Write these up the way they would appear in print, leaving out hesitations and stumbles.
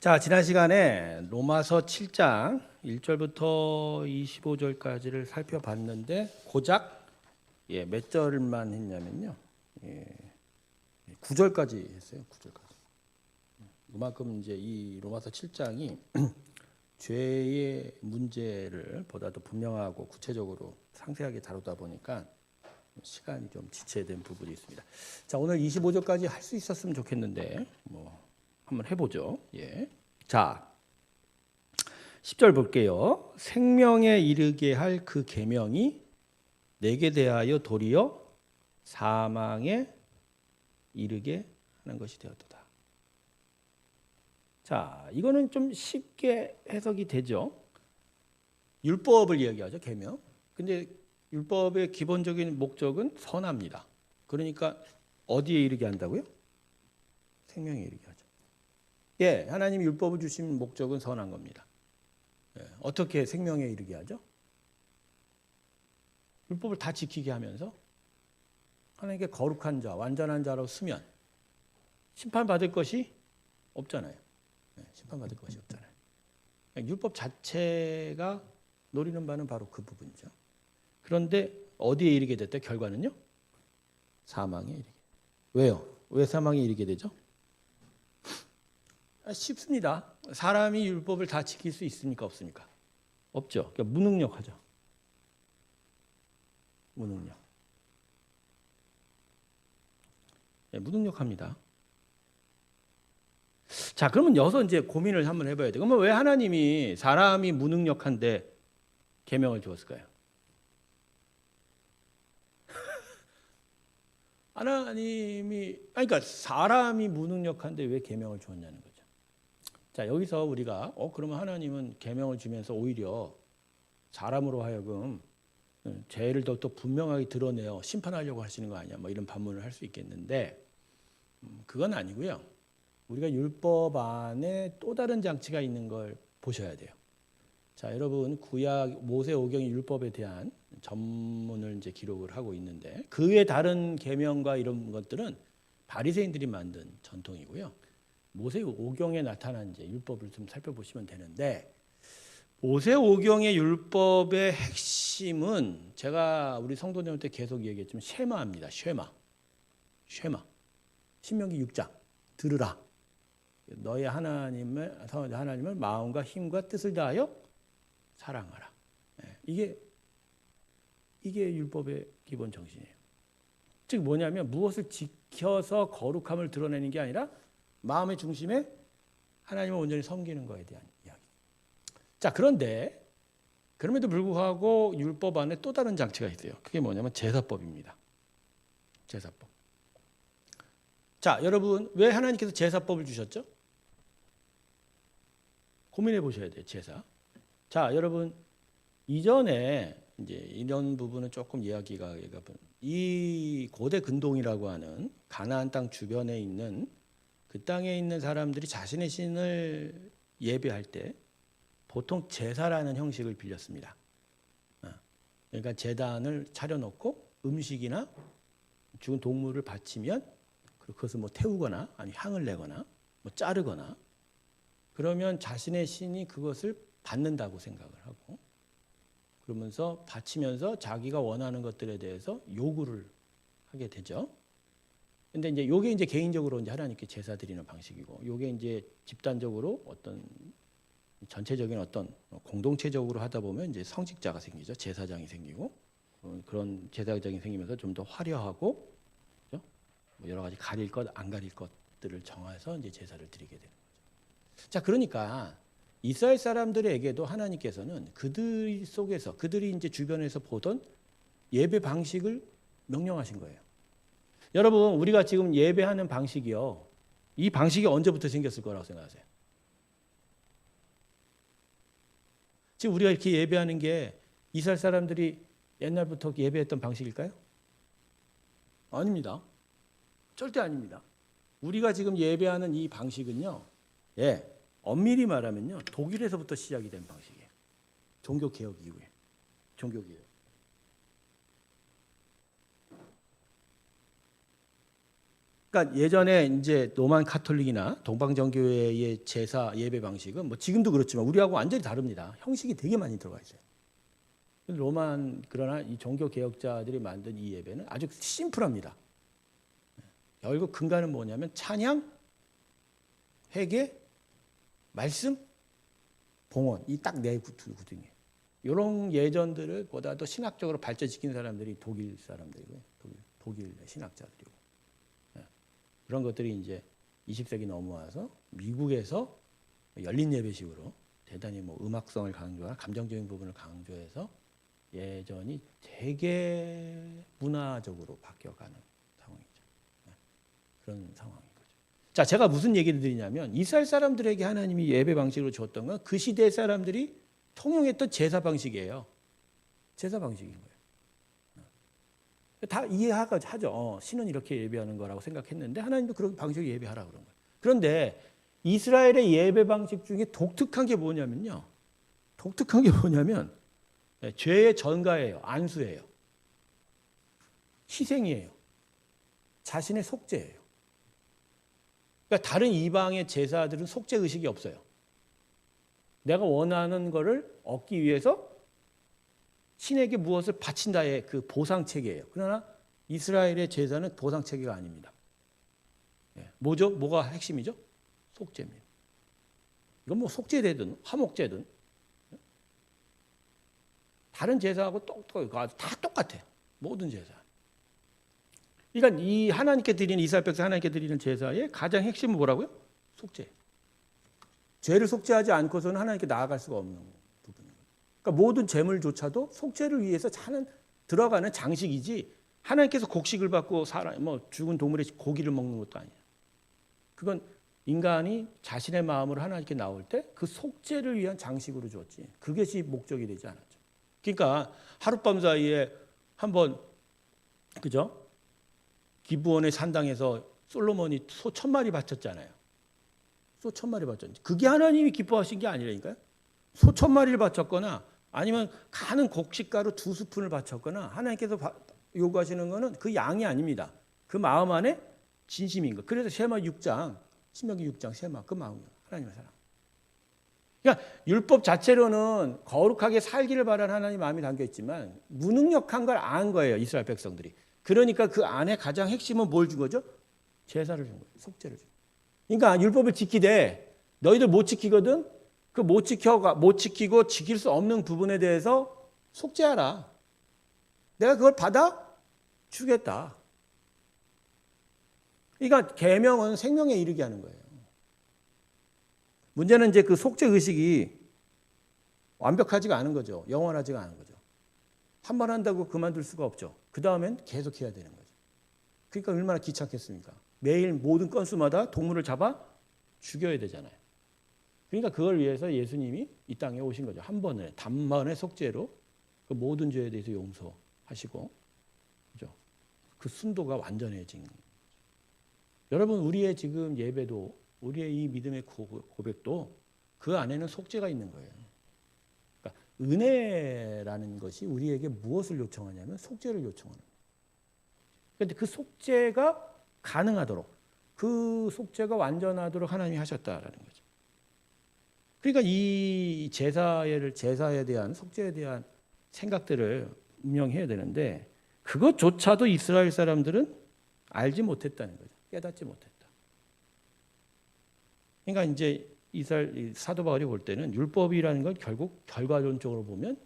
자, 지난 시간에 로마서 7장 1절부터 25절까지를 살펴봤는데 고작 몇 절만 했냐면요. 9절까지 했어요. 9절까지. 그만큼 이제 이 로마서 7장이 죄의 문제를 보다 더 분명하고 구체적으로 상세하게 다루다 보니까 시간이 좀 지체된 부분이 있습니다. 자, 오늘 25절까지 할 수 있었으면 좋겠는데 한번 해보죠. 자, 10절 볼게요. 생명에 이르게 할 그 계명이 내게 대하여 도리어 사망에 이르게 하는 것이 되었도다. 자, 이거는 좀 쉽게 해석이 되죠. 율법을 이야기하죠, 계명. 근데 율법의 기본적인 목적은 선합니다. 그러니까 어디에 이르게 한다고요? 생명에 이르게 하죠. 하나님이 율법을 주신 목적은 선한 겁니다. 어떻게 생명에 이르게 하죠? 율법을 다 지키게 하면서 하나님께 거룩한 자, 완전한 자로 쓰면 심판받을 것이 없잖아요. 심판받을 것이 없잖아요. 율법 자체가 노리는 바는 바로 그 부분이죠. 그런데 어디에 이르게 됐대? 결과는요? 사망에 이르게. 왜요? 왜 사망에 이르게 되죠? 쉽습니다. 사람이 율법을 다 지킬 수 있습니까? 없습니까? 없죠. 그러니까 무능력하죠. 무능력. 무능력합니다. 자, 그러면 여기서 이제 고민을 한번 해봐야 돼요. 그러면 왜 하나님이 사람이 무능력한데 계명을 주었을까요? 그러니까 사람이 무능력한데 왜 계명을 주었냐는 거죠. 자, 여기서 우리가 그러면 하나님은 계명을 주면서 오히려 사람으로 하여금 죄를 더 분명하게 드러내어 심판하려고 하시는 거 아니야? 이런 반문을 할 수 있겠는데 그건 아니고요. 우리가 율법 안에 또 다른 장치가 있는 걸 보셔야 돼요. 자, 여러분 구약 모세오경의 율법에 대한 전문을 이제 기록을 하고 있는데 그 외 다른 계명과 이런 것들은 바리새인들이 만든 전통이고요. 모세오경에 나타난 이제 율법을 좀 살펴보시면 되는데 모세오경의 율법의 핵심은 제가 우리 성도님한테 계속 얘기했지만 쉐마입니다. 쉐마. 신명기 6장 들으라. 너희 하나님을 마음과 힘과 뜻을 다하여 사랑하라. 이게 율법의 기본 정신이에요. 즉 뭐냐면 무엇을 지켜서 거룩함을 드러내는 게 아니라 마음의 중심에 하나님을 온전히 섬기는 것에 대한 이야기. 자, 그런데 그럼에도 불구하고 율법 안에 또 다른 장치가 있어요. 그게 뭐냐면 제사법입니다. 제사법. 자, 여러분 왜 하나님께서 제사법을 주셨죠? 고민해 보셔야 돼요. 제사. 자, 여러분 이전에 이제 이런 부분은 조금 이야기가 이 고대 근동이라고 하는 가나안 땅 주변에 있는 그 땅에 있는 사람들이 자신의 신을 예배할 때 보통 제사라는 형식을 빌렸습니다. 그러니까 제단을 차려놓고 음식이나 죽은 동물을 바치면 그것을 태우거나 아니 향을 내거나 자르거나 그러면 자신의 신이 그것을 받는다고 생각을 하고 그러면서 바치면서 자기가 원하는 것들에 대해서 요구를 하게 되죠. 근데 이제 요게 이제 개인적으로 이제 하나님께 제사 드리는 방식이고 요게 이제 집단적으로 어떤 전체적인 어떤 공동체적으로 하다 보면 이제 성직자가 생기죠. 제사장이 생기고 그런 제사장이 생기면서 좀 더 화려하고 그렇죠? 여러 가지 가릴 것, 안 가릴 것들을 정해서 이제 제사를 드리게 되는 거죠. 자, 그러니까 이스라엘 사람들에게도 하나님께서는 그들 속에서 그들이 이제 주변에서 보던 예배 방식을 명령하신 거예요. 여러분, 우리가 지금 예배하는 방식이요. 이 방식이 언제부터 생겼을 거라고 생각하세요? 지금 우리가 이렇게 예배하는 게 이스라엘 사람들이 옛날부터 예배했던 방식일까요? 아닙니다. 절대 아닙니다. 우리가 지금 예배하는 이 방식은요. 엄밀히 말하면요. 독일에서부터 시작이 된 방식이에요. 종교개혁 이후에. 종교개혁. 그러니까 예전에 이제 로만 카톨릭이나 동방정교회의 제사 예배 방식은 뭐 지금도 그렇지만 우리하고 완전히 다릅니다. 형식이 되게 많이 들어가 있어요. 로만 그러나 이 종교 개혁자들이 만든 이 예배는 아주 심플합니다. 결국 근간은 뭐냐면 찬양, 회개, 말씀, 봉헌 이 딱 네 구등이에요. 이런 예전들을 보다도 신학적으로 발전시킨 사람들이 독일 사람들이고요. 독일 신학자들이고 그런 것들이 이제 20세기 넘어와서 미국에서 열린 예배식으로 대단히 뭐 음악성을 강조하고 감정적인 부분을 강조해서 예전이 되게 문화적으로 바뀌어가는 상황이죠. 그런 상황인 거죠. 자, 제가 무슨 얘기를 드리냐면 이스라엘 사람들에게 하나님이 예배 방식으로 줬던 건 그 시대 사람들이 통용했던 제사 방식이에요. 제사 방식인 거예요. 다 이해하죠. 신은 이렇게 예배하는 거라고 생각했는데 하나님도 그런 방식으로 예배하라 그런 거예요. 그런데 이스라엘의 예배 방식 중에 독특한 게 뭐냐면요. 죄의 전가예요. 안수예요. 희생이에요. 자신의 속죄예요. 그러니까 다른 이방의 제사들은 속죄 의식이 없어요. 내가 원하는 거를 얻기 위해서 신에게 무엇을 바친다의 그 보상 체계예요. 그러나 이스라엘의 제사는 보상 체계가 아닙니다. 뭐죠? 뭐가 핵심이죠? 속죄입니다. 이건 뭐 속죄되든 화목제든 다른 제사하고 다 똑같아요. 모든 제사. 그러니까 이 하나님께 드리는 이스라엘 백성 하나님께 드리는 제사의 가장 핵심은 뭐라고요? 속죄. 죄를 속죄하지 않고서는 하나님께 나아갈 수가 없는 부분이에요. 그러니까 모든 제물조차도 속죄를 위해서 들어가는 장식이지 하나님께서 곡식을 받고 죽은 동물의 고기를 먹는 것도 아니에요. 그건 인간이 자신의 마음으로 하나님께 나올 때 그 속죄를 위한 장식으로 줬지. 그것이 목적이 되지 않았죠. 그러니까 하룻밤 사이에 한번 그죠? 기브온의 산당에서 솔로몬이 소 1000마리 바쳤잖아요. 소 1000마리 바쳤는데 그게 하나님이 기뻐하신 게 아니라니까요. 소 1000마리를 바쳤거나 아니면 가는 곡식가루 2스푼을 바쳤거나 하나님께서 요구하시는 거는 그 양이 아닙니다. 그 마음 안에 진심인 거. 그래서 쉐마 6장, 신명기 6장 쉐마 그 마음이에요. 하나님의 사랑. 그러니까 율법 자체로는 거룩하게 살기를 바라는 하나님의 마음이 담겨 있지만 무능력한 걸 안 거예요. 이스라엘 백성들이. 그러니까 그 안에 가장 핵심은 뭘 준 거죠? 제사를 준 거예요. 속죄를 준 거예요. 그러니까 율법을 지키되 너희들 못 지키거든. 그 못 지키고 지킬 수 없는 부분에 대해서 속죄하라. 내가 그걸 받아 주겠다. 그러니까 계명은 생명에 이르게 하는 거예요. 문제는 이제 그 속죄 의식이 완벽하지가 않은 거죠. 영원하지가 않은 거죠. 한 번 한다고 그만둘 수가 없죠. 그 다음엔 계속 해야 되는 거죠. 그러니까 얼마나 귀찮겠습니까? 매일 모든 건수마다 동물을 잡아 죽여야 되잖아요. 그러니까 그걸 위해서 예수님이 이 땅에 오신 거죠. 한 번에 단번에 속죄로 그 모든 죄에 대해서 용서하시고, 그죠? 그 순도가 완전해진 거죠. 여러분 우리의 지금 예배도 우리의 이 믿음의 고백도 그 안에는 속죄가 있는 거예요. 그러니까 은혜라는 것이 우리에게 무엇을 요청하냐면 속죄를 요청하는 거예요. 그런데 그 속죄가 가능하도록 그 속죄가 완전하도록 하나님이 하셨다라는 거죠. 그러니까 이 제사에 대한 속죄에 대한 생각들을 운영해야 되는데 그것조차도 이스라엘 사람들은 알지 못했다는 거죠. 깨닫지 못했다. 그러니까 이제 이스라엘 사도 바울이 볼 때는 율법이라는 건 결국 결과론적으로 보면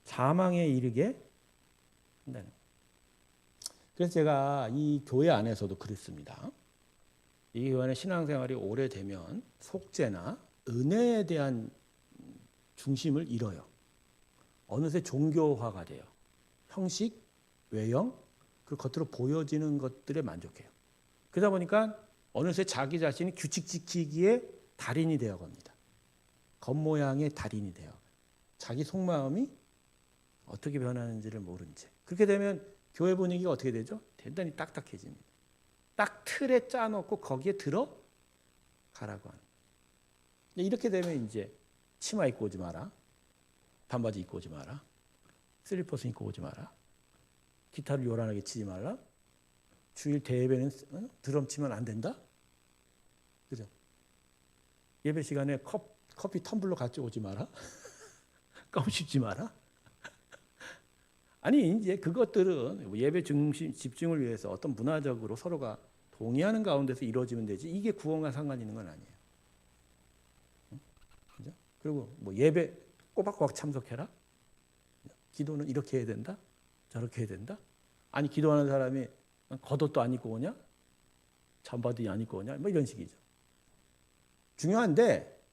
사망에 이르게 한다는 거예요. 그래서 제가 이 교회 안에서도 그랬습니다. 이 교회는 신앙생활이 오래되면 속죄나 은혜에 대한 중심을 잃어요. 어느새 종교화가 돼요. 형식, 외형, 그 겉으로 보여지는 것들에 만족해요. 그러다 보니까 어느새 자기 자신이 규칙 지키기에 달인이 되어갑니다. 겉모양의 달인이 돼요. 자기 속마음이 어떻게 변하는지를 모른 채. 그렇게 되면 교회 분위기가 어떻게 되죠? 대단히 딱딱해집니다. 딱 틀에 짜놓고 거기에 들어가라고 하는. 이렇게 되면 이제 치마 입고 오지 마라. 반바지 입고 오지 마라. 슬리퍼스 입고 오지 마라. 기타를 요란하게 치지 말라. 주일 대예배는 드럼 치면 안 된다? 그죠? 예배 시간에 커피 텀블러 가져오지 마라. 껌 씹지 마라. 아니 이제 그것들은 예배 중심 집중을 위해서 어떤 문화적으로 서로가 동의하는 가운데서 이루어지면 되지 이게 구원과 상관 있는 건 아니에요. 그죠? 그리고 뭐 예배 꼬박꼬박 참석해라. 기도는 이렇게 해야 된다. 저렇게 해야 된다. 아니 기도하는 사람이 겉옷도 안 입고 오냐? 잠바도 안 입고 오냐? 뭐 이런 식이죠. 중요한데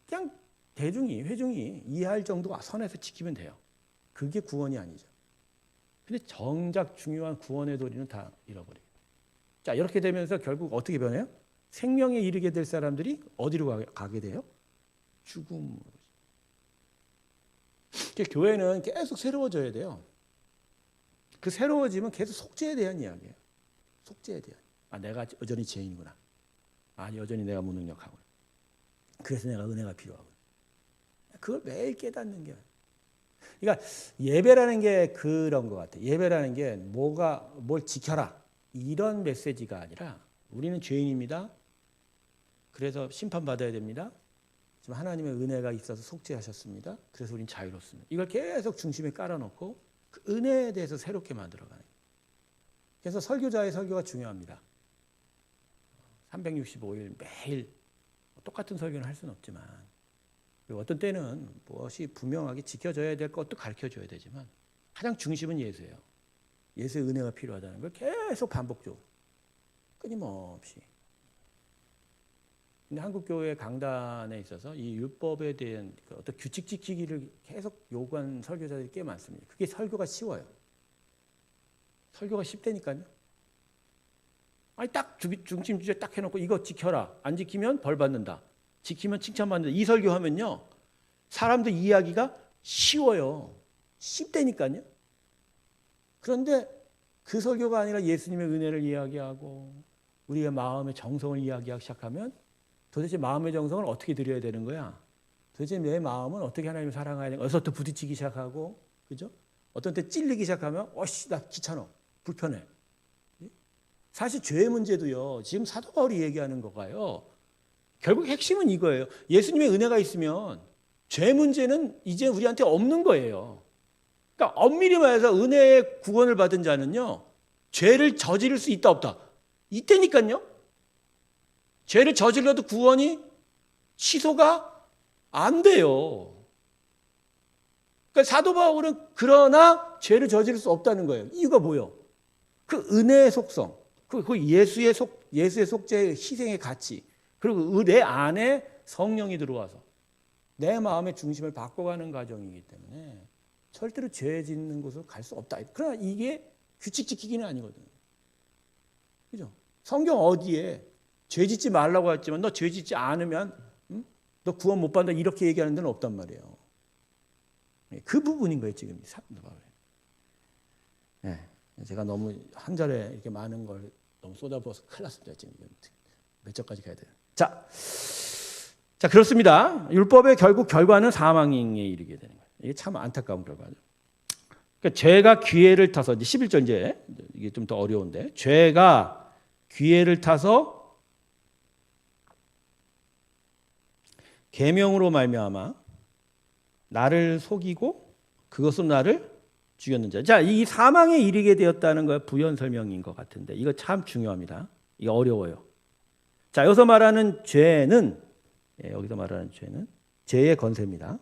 그냥 대중이 회중이 이해할 정도가 선에서 지키면 돼요. 그게 구원이 아니죠. 근데 정작 중요한 구원의 도리는 다 잃어버려요. 자, 이렇게 되면서 결국 어떻게 변해요? 생명에 이르게 될 사람들이 어디로 가게 돼요? 죽음으로. 교회는 계속 새로워져야 돼요. 그 새로워지면 계속 속죄에 대한 이야기예요. 속죄에 대한. 아, 내가 여전히 죄인이구나. 아, 여전히 내가 무능력하구나. 그래서 내가 은혜가 필요하구나. 그걸 매일 깨닫는 게. 그러니까 예배라는 게 그런 것 같아요. 예배라는 게 뭘 지켜라 이런 메시지가 아니라 우리는 죄인입니다. 그래서 심판받아야 됩니다. 지금 하나님의 은혜가 있어서 속죄하셨습니다. 그래서 우리는 자유롭습니다. 이걸 계속 중심에 깔아놓고 그 은혜에 대해서 새롭게 만들어가는 거예요. 그래서 설교자의 설교가 중요합니다. 365일 매일 똑같은 설교는 할 수는 없지만 어떤 때는 무엇이 분명하게 지켜져야 될 것도 가르쳐줘야 되지만 가장 중심은 예수예요. 예수의 은혜가 필요하다는 걸 계속 반복적으로 끊임없이. 근데 한국교회 강단에 있어서 이 율법에 대한 어떤 규칙 지키기를 계속 요구하는 설교자들이 꽤 많습니다. 그게 설교가 쉬워요. 설교가 쉽다니까요. 아니 딱 중심 주제 딱 해놓고 이거 지켜라. 안 지키면 벌 받는다. 지키면 칭찬받는다. 이 설교하면요. 사람들 이해하기가 쉬워요. 쉽다니까요. 그런데 그 설교가 아니라 예수님의 은혜를 이야기하고 우리의 마음의 정성을 이야기하기 시작하면 도대체 마음의 정성을 어떻게 드려야 되는 거야? 도대체 내 마음은 어떻게 하나님을 사랑해야 되는 거야? 어디서부터 부딪히기 시작하고, 그죠? 어떤 때 찔리기 시작하면, 나 귀찮아, 불편해. 사실 죄의 문제도요, 지금 사도 바울이 얘기하는 거가요, 결국 핵심은 이거예요. 예수님의 은혜가 있으면 죄 문제는 이제 우리한테 없는 거예요. 그러니까 엄밀히 말해서 은혜의 구원을 받은 자는요, 죄를 저지를 수 있다 없다? 이때니까요. 죄를 저질러도 구원이 취소가 안 돼요. 그러니까 사도 바울은 그러나 죄를 저지를 수 없다는 거예요. 이유가 뭐예요? 그 은혜의 속성, 그 예수의 속죄의 희생의 가치, 그리고 내 안에 성령이 들어와서 내 마음의 중심을 바꿔가는 과정이기 때문에 절대로 죄 짓는 곳으로 갈 수 없다. 그러나 이게 규칙 지키기는 아니거든요. 그죠? 성경 어디에 죄 짓지 말라고 했지만 너 죄 짓지 않으면 너 구원 못 받는다 이렇게 얘기하는 데는 없단 말이에요. 그 부분인 거예요 지금. 네, 제가 너무 한 절에 이렇게 많은 걸 너무 쏟아부어서 큰일 났습니다. 지금 몇 절까지 가야 돼요. 자 그렇습니다. 율법의 결국 결과는 사망에 이르게 되는 거예요. 이게 참 안타까운 결과죠. 그러니까 죄가 기회를 타서 이제 11절 이제 이게 좀 더 어려운데 죄가 기회를 타서 계명으로 말미암아 나를 속이고 그것으로 나를 죽였는 자. 자, 이 사망에 이르게 되었다는 거 부연 설명인 것 같은데 이거 참 중요합니다. 이거 어려워요. 자, 여기서 말하는 죄는 죄의 권세입니다.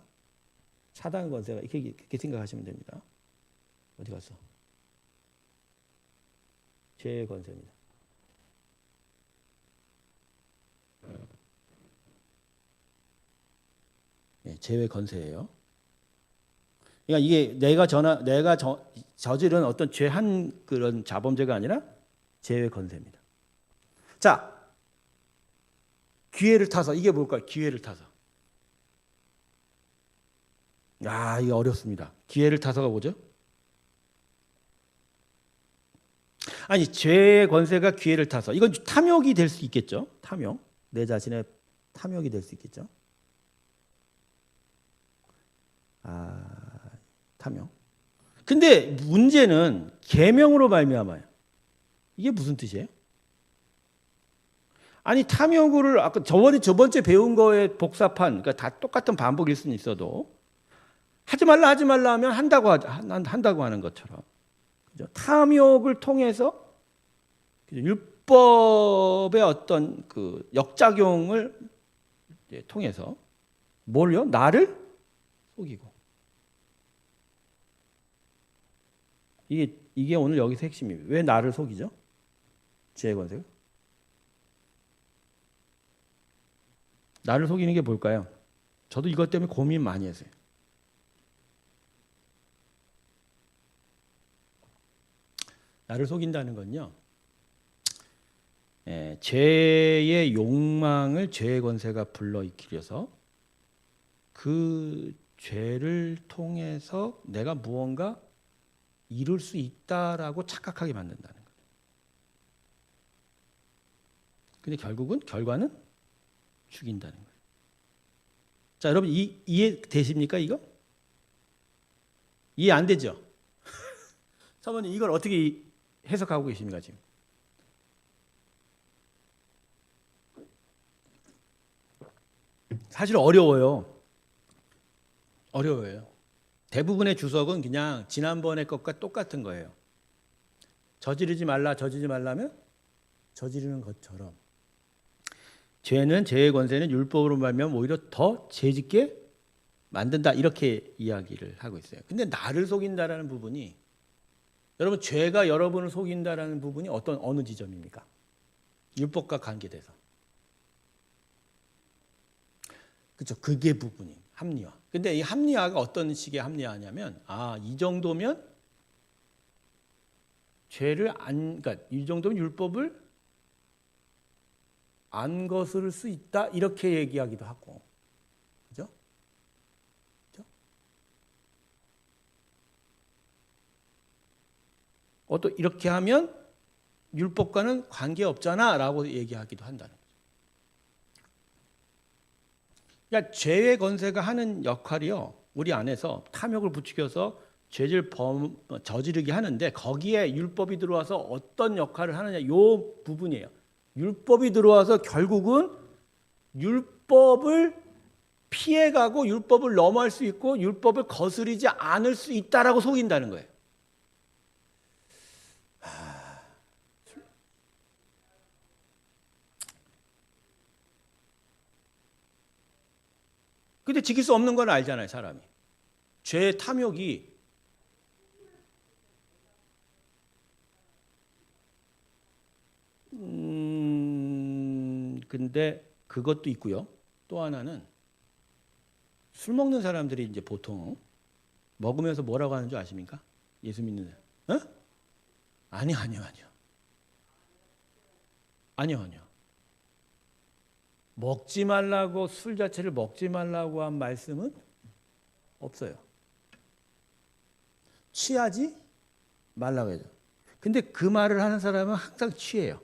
사단 권세가 이렇게 생각하시면 됩니다. 어디 갔어? 죄의 권세입니다. 네, 죄의 권세예요. 그러니까 이게 내가 저지른 어떤 죄한 그런 자범죄가 아니라 죄의 권세입니다. 자, 기회를 타서 이게 뭘까요? 기회를 타서. 이게 어렵습니다. 기회를 타서가 뭐죠? 아니, 죄의 권세가 기회를 타서. 이건 탐욕이 될 수 있겠죠. 탐욕. 내 자신의 탐욕이 될 수 있겠죠. 탐욕. 근데 문제는 계명으로 말미암아요. 이게 무슨 뜻이에요? 아니 탐욕을 아까 저번째 배운 거에 복사판, 그러니까 다 똑같은 반복일 수는 있어도 하지 말라 하면 한다고 하는 것처럼, 그죠? 탐욕을 통해서 율법의 어떤 그 역작용을 통해서 뭘요? 나를 속이고. 이게 오늘 여기서 핵심이에요. 왜 나를 속이죠? 지혜 권세가? 나를 속이는 게 뭘까요? 저도 이것 때문에 고민 많이 했어요. 나를 속인다는 건요, 죄의 욕망을 죄의 권세가 불러일으켜서 그 죄를 통해서 내가 무언가 이룰 수 있다라고 착각하게 만든다는 거예요. 근데 결과는 죽인다는 거예요. 자, 여러분 이해 되십니까 이거? 이해 안 되죠? 사모님 이걸 어떻게 해석하고 계십니까 지금? 사실 어려워요. 대부분의 주석은 그냥 지난번의 것과 똑같은 거예요. 저지르지 말라면 저지르는 것처럼 죄는, 죄의 권세는 율법으로 말미암아 오히려 더 죄짓게 만든다, 이렇게 이야기를 하고 있어요. 근데 나를 속인다라는 부분이, 여러분 죄가 여러분을 속인다라는 부분이 어느 지점입니까? 율법과 관계돼서. 그렇죠. 그게 부분이 합리화. 근데 이 합리화가 어떤 식의 합리화냐면, 이 정도면 그러니까 이 정도면 율법을 안 거스를 수 있다, 이렇게 얘기하기도 하고, 그죠? 또 이렇게 하면 율법과는 관계 없잖아라고 얘기하기도 한다는 거죠. 그러니까 죄의 권세가 하는 역할이요, 우리 안에서 탐욕을 부추겨서 죄를 저지르게 하는데, 거기에 율법이 들어와서 어떤 역할을 하느냐, 이 부분이에요. 율법이 들어와서 결국은 율법을 피해가고 율법을 넘어갈 수 있고 율법을 거스르지 않을 수 있다라고 속인다는 거예요. 근데 지킬 수 없는 건 알잖아요, 사람이. 죄의 탐욕이 근데 그것도 있고요. 또 하나는 술 먹는 사람들이 이제 보통 먹으면서 뭐라고 하는 줄 아십니까? 예수 믿는 사람. 어? 아니요. 먹지 말라고, 술 자체를 먹지 말라고 한 말씀은 없어요. 취하지 말라고 해요. 근데 그 말을 하는 사람은 항상 취해요.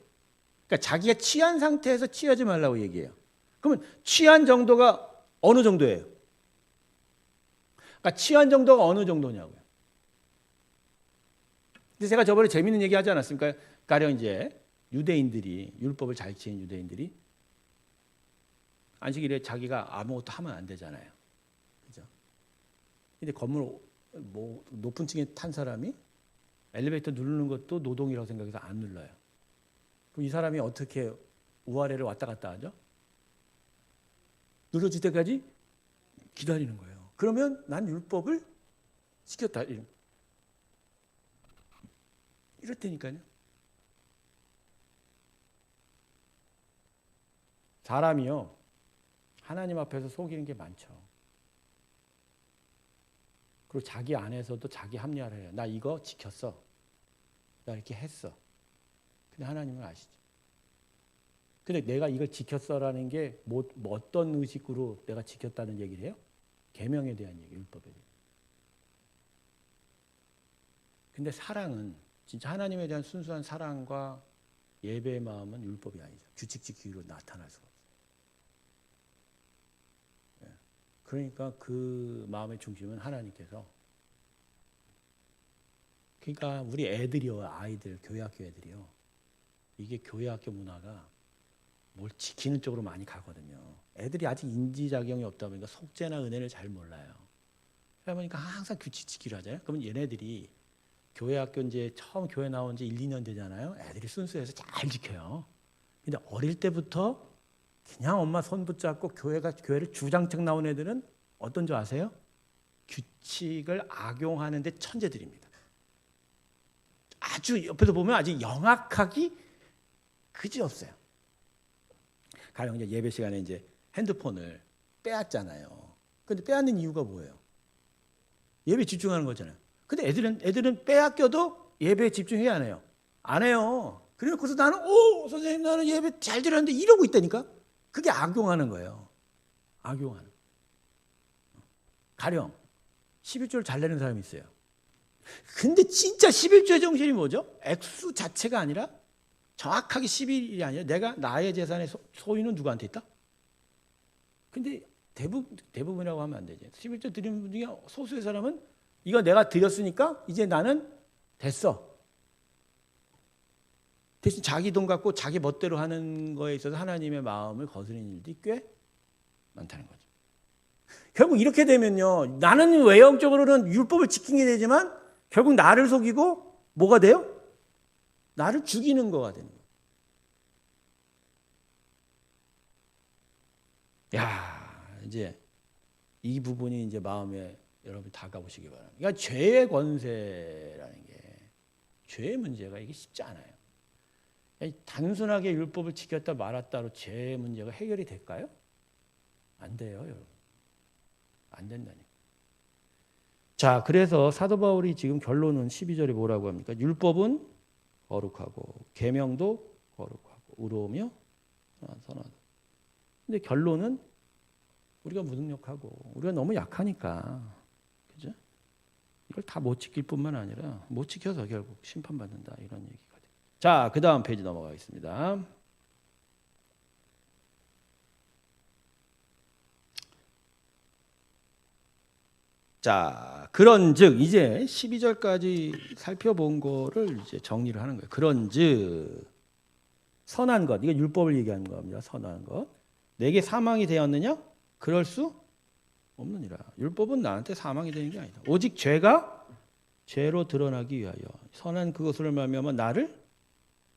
그러니까 자기가 취한 상태에서 취하지 말라고 얘기해요. 그러면 취한 정도가 어느 정도예요? 그러니까 취한 정도가 어느 정도냐고요. 근데 제가 저번에 재밌는 얘기 하지 않았습니까? 가령 이제 유대인들이, 율법을 잘 지킨 유대인들이 안식일에 자기가 아무것도 하면 안 되잖아요. 그죠? 근데 건물 높은 층에 탄 사람이 엘리베이터 누르는 것도 노동이라고 생각해서 안 눌러요. 그럼 이 사람이 어떻게 우아래를 왔다 갔다 하죠? 눌러질 때까지 기다리는 거예요. 그러면 난 율법을 지켰다. 이렇다니까요. 사람이요, 하나님 앞에서 속이는 게 많죠. 그리고 자기 안에서도 자기 합리화를 해요. 나 이거 지켰어. 나 이렇게 했어. 근데 하나님은 아시죠. 근데 내가 이걸 지켰어라는 게 어떤 의식으로 내가 지켰다는 얘기를 해요? 계명에 대한 얘기, 율법에 대한. 근데 사랑은, 진짜 하나님에 대한 순수한 사랑과 예배의 마음은 율법이 아니죠. 규칙 지키기로 나타날 수가 없어요. 그러니까 그 마음의 중심은 하나님께서. 그러니까 우리 애들이요, 아이들, 교회 학교 애들이요, 이게 교회 학교 문화가 뭘 지키는 쪽으로 많이 가거든요. 애들이 아직 인지작용이 없다 보니까 속죄나 은혜를 잘 몰라요. 그러다 보니까 항상 규칙 지키려 하잖아요. 그러면 얘네들이 교회 학교 이제 처음 교회 나온 지 1, 2년 되잖아요. 애들이 순수해서 잘 지켜요. 근데 어릴 때부터 그냥 엄마 손 붙잡고 교회를 주장창 나온 애들은 어떤 줄 아세요? 규칙을 악용하는데 천재들입니다. 아주 옆에서 보면 아주 영악하기 그지없어요. 가령 이제 예배 시간에 이제 핸드폰을 빼앗잖아요. 근데 빼앗는 이유가 뭐예요? 예배 집중하는 거잖아요. 근데 애들은 빼앗겨도 예배에 집중해야 안 해요. 안 해요. 그래서 나는 선생님 나는 예배 잘 들었는데 이러고 있다니까. 그게 악용하는 거예요. 악용하는. 가령 11조를 잘 내는 사람이 있어요. 근데 진짜 11조의 정신이 뭐죠? 액수 자체가 아니라 정확하게 11일이 아니라 나의 재산의 소유는 누구한테 있다? 근데 대부분이라고 하면 안 되죠. 11조 드리는 분 중에 소수의 사람은 이거 내가 드렸으니까 이제 나는 됐어. 대신 자기 돈 갖고 자기 멋대로 하는 거에 있어서 하나님의 마음을 거스르는 일들이 꽤 많다는 거죠. 결국 이렇게 되면요. 나는 외형적으로는 율법을 지키게 되지만 결국 나를 속이고 뭐가 돼요? 나를 죽이는 거가 되는 거예요. 야, 이제 이 부분이 이제 마음에 여러분 다가보시기 바랍니다. 그러니까 죄의 권세라는 게 죄의 문제가 이게 쉽지 않아요. 단순하게 율법을 지켰다 말았다로 죄의 문제가 해결이 될까요? 안 돼요, 여러분. 안 된다니까. 자, 그래서 사도 바울이 지금 결론은 12절에 뭐라고 합니까? 율법은 거룩하고 계명도 거룩하고 의로우며 선하다. 근데 결론은 우리가 무능력하고 우리가 너무 약하니까, 그죠? 이걸 다 못 지킬 뿐만 아니라 못 지켜서 결국 심판받는다 이런 얘기가 돼요. 자, 그 다음 페이지 넘어가겠습니다. 자, 그런즉 이제 12절까지 살펴본 거를 이제 정리를 하는 거예요. 그런즉 선한 것, 이거 율법을 얘기하는 겁니다. 선한 것. 내게 사망이 되었느냐? 그럴 수 없느니라. 율법은 나한테 사망이 되는 게 아니다. 오직 죄가 죄로 드러나기 위하여 선한 그것을 말미암아 나를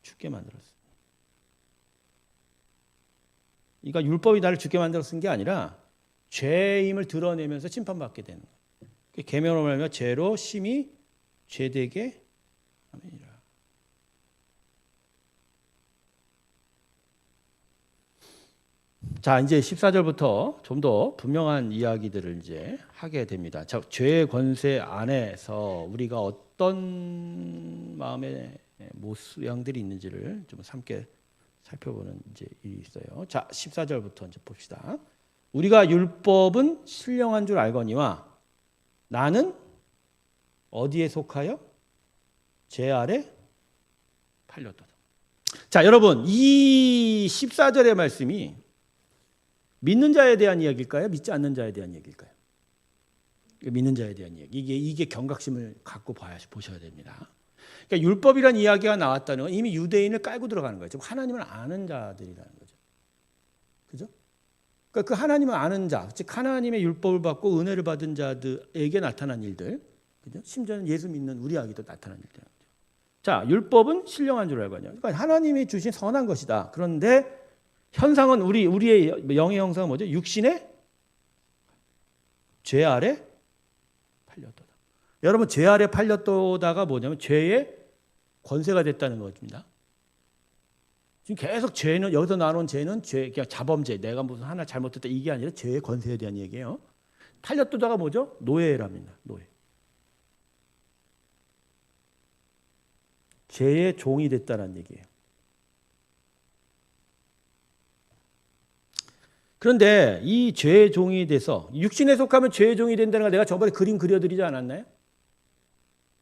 죽게 만들었습니다. 그러니까 율법이 나를 죽게 만들었은 게 아니라 죄임을 드러내면서 심판받게 되는 거예요. 계명으로 말하면 죄로 심히 죄되게 하느니라. 자, 이제 14절부터 좀 더 분명한 이야기들을 이제 하게 됩니다. 자, 죄의 권세 안에서 우리가 어떤 마음의 모양들이 있는지를 좀 함께 살펴보는 이제 일이 있어요. 자, 14절부터 이제 봅시다. 우리가 율법은 신령한 줄 알거니와 나는 어디에 속하여? 죄 아래 팔렸도다. 자, 여러분, 이 14절의 말씀이 믿는 자에 대한 이야기일까요? 믿지 않는 자에 대한 이야기일까요? 믿는 자에 대한 이야기. 이게 경각심을 갖고 보셔야 됩니다. 그러니까 율법이라는 이야기가 나왔다는 건 이미 유대인을 깔고 들어가는 거예요. 즉 하나님을 아는 자들이라는 거죠. 그죠? 그러니까 그 하나님을 아는 자, 즉 하나님의 율법을 받고 은혜를 받은 자들에게 나타난 일들, 그죠? 심지어는 예수 믿는 우리에게도 나타난 일들. 자, 율법은 신령한 줄 알거든요. 그러니까 하나님이 주신 선한 것이다. 그런데 현상은 우리의 영의 형상은 뭐죠? 육신의 죄 아래 팔렸도다. 여러분, 죄 아래 팔렸도다가 뭐냐면 죄의 권세가 됐다는 것입니다. 지금 계속 죄는, 여기서 나눈 죄는 그냥 자범죄, 내가 무슨 하나 잘못했다 이게 아니라 죄의 권세에 대한 얘기예요. 팔렸도다가 뭐죠? 노예랍니다. 노예. 죄의 종이 됐다는 얘기예요. 그런데 이 죄의 종이 돼서 육신에 속하면 죄의 종이 된다는 걸 내가 저번에 그림 그려드리지 않았나요?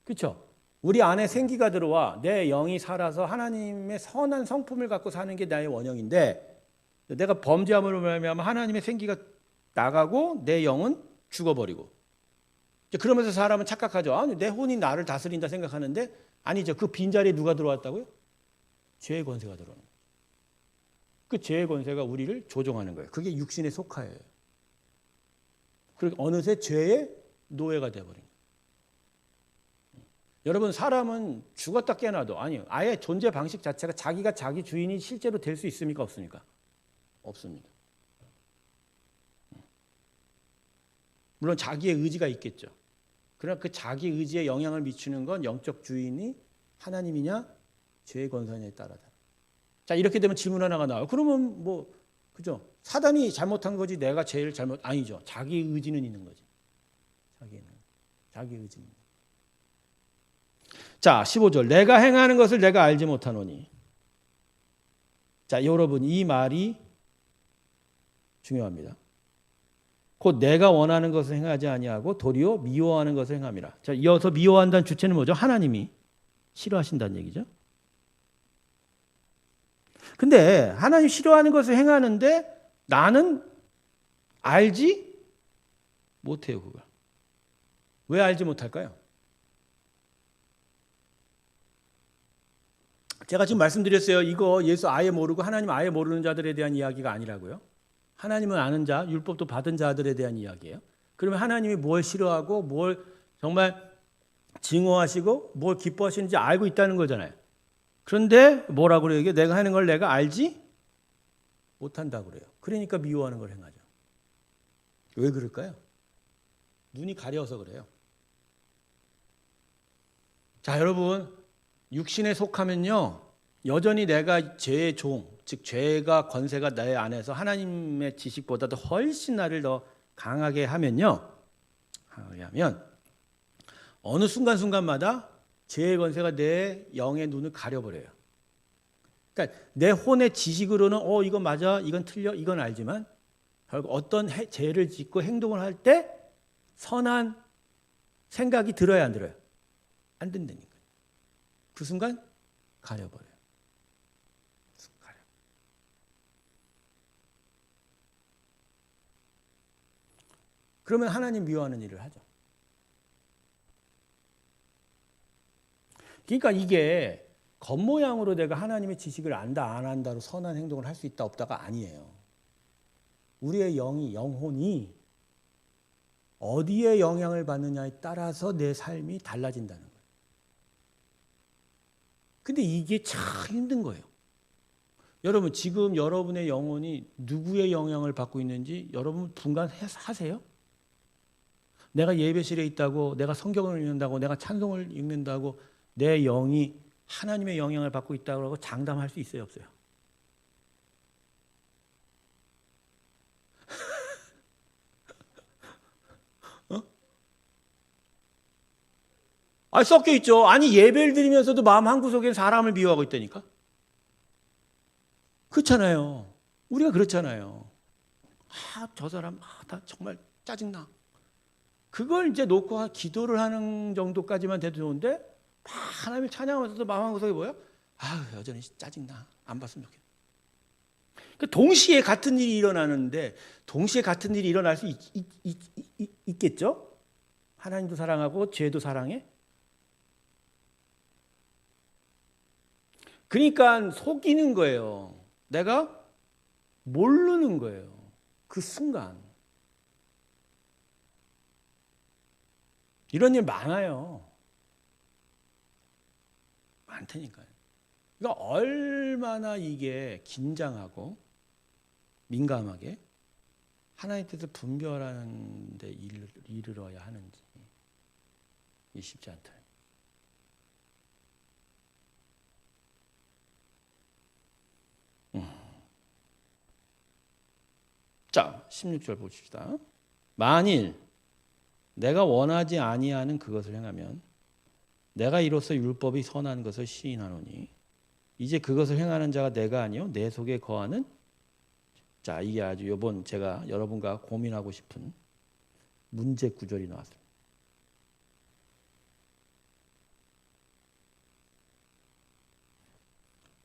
그렇죠? 우리 안에 생기가 들어와 내 영이 살아서 하나님의 선한 성품을 갖고 사는 게 나의 원형인데 내가 범죄함으로 말미암아 하나님의 생기가 나가고 내 영은 죽어버리고 그러면서 사람은 착각하죠. 아니, 내 혼이 나를 다스린다 생각하는데 아니죠. 그 빈자리에 누가 들어왔다고요? 죄의 권세가 들어오는 거예요. 그 죄의 권세가 우리를 조종하는 거예요. 그게 육신의 속하예요. 그리고 어느새 죄의 노예가 되어버린 거예요. 여러분, 사람은 죽었다 깨어나도 아니요, 아예 존재 방식 자체가 자기가 자기 주인이 실제로 될 수 있습니까? 없습니까? 없습니다. 물론 자기의 의지가 있겠죠. 그러나 그 자기 의지에 영향을 미치는 건 영적 주인이 하나님이냐 죄의 권세냐에 따라다. 자, 이렇게 되면 질문 하나가 나와요. 그러면 뭐 그죠? 사단이 잘못한 거지 내가 제일 잘못 아니죠. 자기 의지는 있는 거지. 자기 의지는. 자, 15절. 내가 행하는 것을 내가 알지 못하노니. 자, 여러분 이 말이 중요합니다. 곧 내가 원하는 것을 행하지 아니하고 도리어 미워하는 것을 행함이라. 자, 이어서 미워한다는 주체는 뭐죠? 하나님이 싫어하신다는 얘기죠. 근데 하나님 싫어하는 것을 행하는데 나는 알지 못해요, 그걸. 왜 알지 못할까요? 제가 지금 말씀드렸어요. 이거 예수 아예 모르고 하나님 아예 모르는 자들에 대한 이야기가 아니라고요. 하나님은 아는 자, 율법도 받은 자들에 대한 이야기예요. 그러면 하나님이 뭘 싫어하고 뭘 정말 증오하시고 뭘 기뻐하시는지 알고 있다는 거잖아요. 그런데 뭐라고 그래요? 이게 내가 하는 걸 내가 알지 못한다고 그래요. 그러니까 미워하는 걸 행하죠. 왜 그럴까요? 눈이 가려워서 그래요. 자, 여러분, 육신에 속하면요, 여전히 내가 죄의 종, 즉 죄가 권세가 내 안에서 하나님의 지식보다도 훨씬 나를 더 강하게 하면요, 어느 순간순간마다 죄의 권세가 내 영의 눈을 가려버려요. 그러니까 내 혼의 지식으로는 이건 맞아, 이건 틀려, 이건 알지만 결국 어떤 죄를 짓고 행동을 할 때 선한 생각이 들어야 안 들어요? 안 든다니까요. 그 순간 가려버려요. 그러면 하나님 미워하는 일을 하죠. 그러니까 이게 겉모양으로 내가 하나님의 지식을 안다 안 안다로 선한 행동을 할 수 있다 없다가 아니에요. 우리의 영혼이 어디에 영향을 받느냐에 따라서 내 삶이 달라진다는 거예요. 근데 이게 참 힘든 거예요. 여러분, 지금 여러분의 영혼이 누구의 영향을 받고 있는지 여러분 분간하세요? 내가 예배실에 있다고, 내가 성경을 읽는다고, 내가 찬송을 읽는다고 내 영이 하나님의 영향을 받고 있다고 하고 장담할 수 있어요, 없어요? 섞여 있죠. 아니, 예배를 드리면서도 마음 한구석에 사람을 미워하고 있다니까. 그렇잖아요. 우리가 그렇잖아요. 저 사람, 나 정말 짜증나. 그걸 이제 놓고 기도를 하는 정도까지만 돼도 좋은데, 막 하나님을 찬양하면서도 마음 한구석에 뭐야? 여전히 짜증나. 안 봤으면 좋겠다. 동시에 같은 일이 일어나는데, 동시에 같은 일이 일어날 수 있겠죠? 하나님도 사랑하고 죄도 사랑해? 그러니까 속이는 거예요. 내가 모르는 거예요. 그 순간. 이런 일 많아요. 많다니까요. 그러니까 얼마나 이게 긴장하고 민감하게 하나님 뜻을 분별하는 데 이르러야 하는지 쉽지 않다. 자, 16절 보십시다. 만일 내가 원하지 아니하는 그것을 행하면 내가 이로써 율법이 선한 것을 시인하노니 이제 그것을 행하는 자가 내가 아니요 내 속에 거하는. 자, 이게 아주 이번 제가 여러분과 고민하고 싶은 문제 구절이 나왔습니다.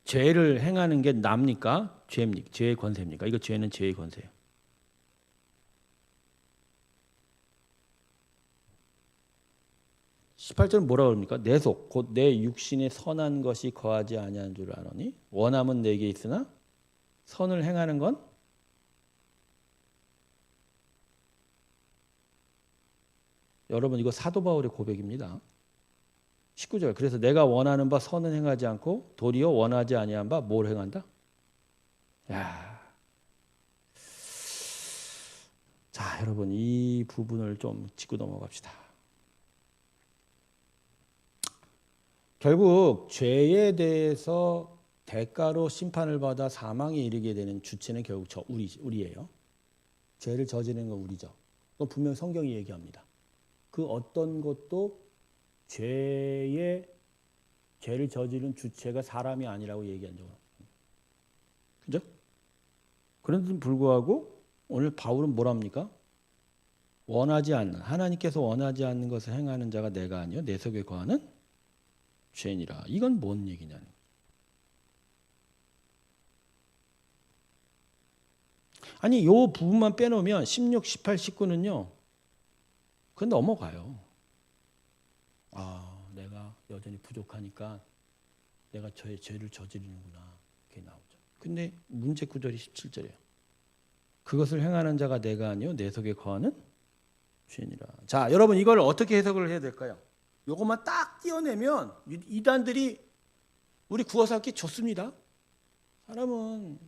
죄를 행하는 게 납니까? 죄의 권세입니까? 이거 죄는 죄의 권세예요. 18절은 뭐라고 합니까? 내 속 곧 내 육신에 선한 것이 거하지 아니하는 줄 아노니 원함은 내게 있으나 선을 행하는 건 여러분 이거 사도 바울의 고백입니다. 19절 그래서 내가 원하는 바 선은 행하지 않고 도리어 원하지 아니한 바 뭘 행한다? 야. 자, 여러분 이 부분을 좀 짚고 넘어갑시다. 결국 죄에 대해서 대가로 심판을 받아 사망에 이르게 되는 주체는 결국 우리예요. 죄를 저지르는 건 우리죠. 그건 분명 성경이 얘기합니다. 그 어떤 것도 죄를 저지른 주체가 사람이 아니라고 얘기한 적은 없습니다. 그죠? 그런데도 불구하고 오늘 바울은 뭐랍니까? 하나님께서 원하지 않는 것을 행하는 자가 내가 아니요 내 속에 거하는 죄니라. 이건 뭔 얘기냐는 거예요. 아니 이 부분만 빼놓으면 16, 18, 19는요. 그건 넘어가요. 내가 여전히 부족하니까 내가 저의 죄를 저지르는구나. 그게 나오죠. 근데 문제 구절이 17절이에요. 그것을 행하는 자가 내가 아니요 내 속에 거하는 죄니라. 자, 여러분 이걸 어떻게 해석을 해야 될까요? 요것만 딱 띄어내면 이단들이 우리 구원받기 좋습니다. 사람은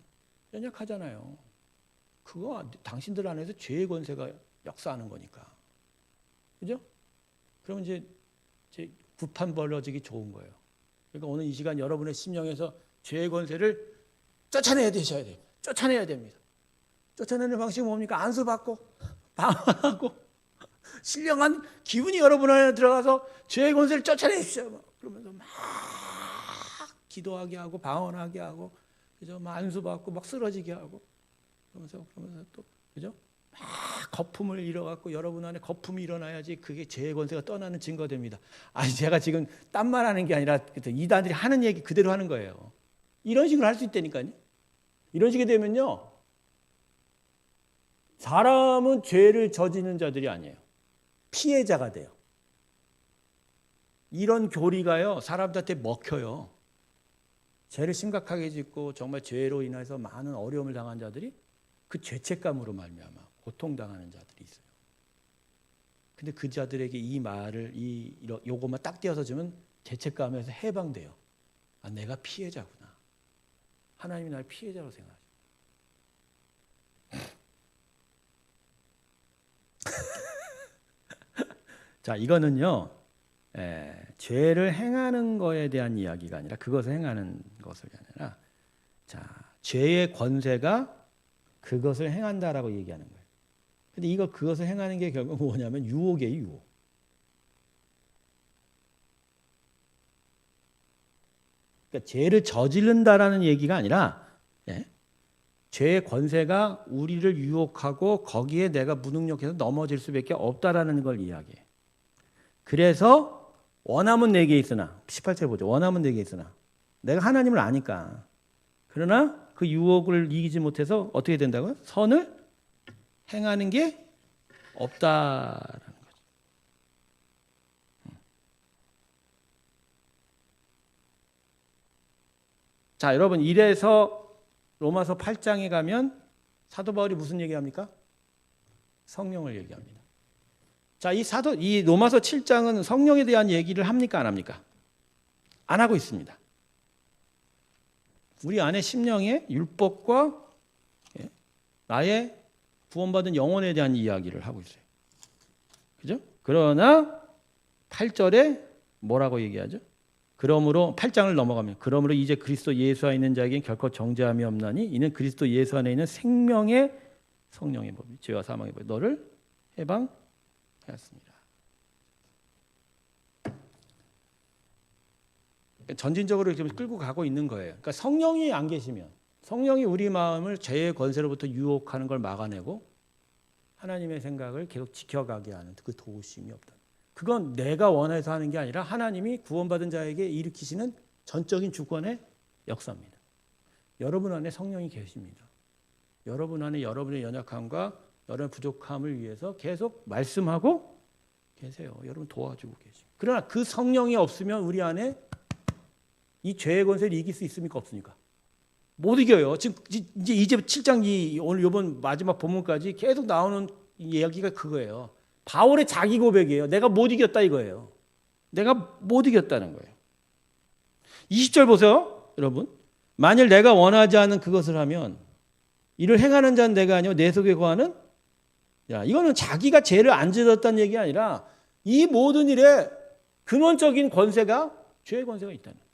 연약하잖아요. 그거 당신들 안에서 죄의 권세가 역사하는 거니까. 그죠? 그러면 이제 구판 벌어지기 좋은 거예요. 그러니까 오늘 이 시간 여러분의 심령에서 죄의 권세를 쫓아내야 되셔야 돼요. 쫓아내야 됩니다. 쫓아내는 방식이 뭡니까? 안수받고 방언하고 신령한 기분이 여러분 안에 들어가서 죄의 권세를 쫓아내십시오. 그러면서 막 기도하게 하고 방언하게 하고 그죠? 막 안수받고 막 쓰러지게 하고 그러면서 또 그죠? 막 거품을 일어갖고 여러분 안에 거품이 일어나야지 그게 죄의 권세가 떠나는 증거가 됩니다. 아니 제가 지금 딴말 하는 게 아니라 이단들이 하는 얘기 그대로 하는 거예요. 이런 식으로 할 수 있다니까요. 이런 식이 되면요. 사람은 죄를 저지르는 자들이 아니에요. 피해자가 돼요. 이런 교리가요. 사람들한테 먹혀요. 죄를 심각하게 짓고 정말 죄로 인해서 많은 어려움을 당한 자들이 그 죄책감으로 말미암아 고통당하는 자들이 있어요. 근데 그 자들에게 이 말을 요것만 딱 띄어서 주면 죄책감에서 해방돼요. 내가 피해자구나. 하나님이 날 피해자로 생각하죠. 자, 이거는요. 죄를 행하는 거에 대한 이야기가 아니라 그것을 행하는 것이 아니라 죄의 권세가 그것을 행한다라고 얘기하는 거예요. 근데 그것을 행하는 게 결국 뭐냐면 유혹이에요, 유혹. 그러니까 죄를 저지른다라는 얘기가 아니라 죄의 권세가 우리를 유혹하고 거기에 내가 무능력해서 넘어질 수밖에 없다라는 걸 이야기해요. 그래서 원함은 내게 있으나 18절 보죠. 원함은 내게 있으나 내가 하나님을 아니까 그러나 그 유혹을 이기지 못해서 어떻게 된다고요? 선을 행하는 게 없다라는 거죠. 자, 여러분 이래서 로마서 8장에 가면 사도 바울이 무슨 얘기합니까? 성령을 얘기합니다. 자, 이 로마서 7장은 성령에 대한 얘기를 합니까? 안 합니까? 안 하고 있습니다. 우리 안에 심령의 율법과 나의 구원받은 영혼에 대한 이야기를 하고 있어요. 그죠? 그러나 8절에 뭐라고 얘기하죠? 그러므로 8장을 넘어가면 그러므로 이제 그리스도 예수 안에 있는 자에게는 결코 정죄함이 없나니 이는 그리스도 예수 안에 있는 생명의 성령의 법이 죄와 사망의 법이 너를 해방하였습니다. 전진적으로 지금 끌고 가고 있는 거예요. 그러니까 성령이 안 계시면 성령이 우리 마음을 죄의 권세로부터 유혹하는 걸 막아내고 하나님의 생각을 계속 지켜가게 하는 그 도우심이 없다. 그건 내가 원해서 하는 게 아니라 하나님이 구원받은 자에게 일으키시는 전적인 주권의 역사입니다. 여러분 안에 성령이 계십니다. 여러분 안에 여러분의 연약함과 여러분의 부족함을 위해서 계속 말씀하고 계세요. 여러분 도와주고 계십니다. 그러나 그 성령이 없으면 우리 안에 이 죄의 권세를 이길 수 있습니까? 없습니까? 못 이겨요. 지금 이제 7장 오늘 이번 마지막 본문까지 계속 나오는 이야기가 그거예요. 바울의 자기 고백이에요. 내가 못 이겼다 이거예요. 내가 못 이겼다는 거예요. 20절 보세요. 여러분. 만일 내가 원하지 않은 그것을 하면 이를 행하는 자는 내가 아니요 내 속에 거하는 야, 이거는 자기가 죄를 안 지었다는 얘기가 아니라 이 모든 일에 근원적인 권세가 죄의 권세가 있다는 거예요.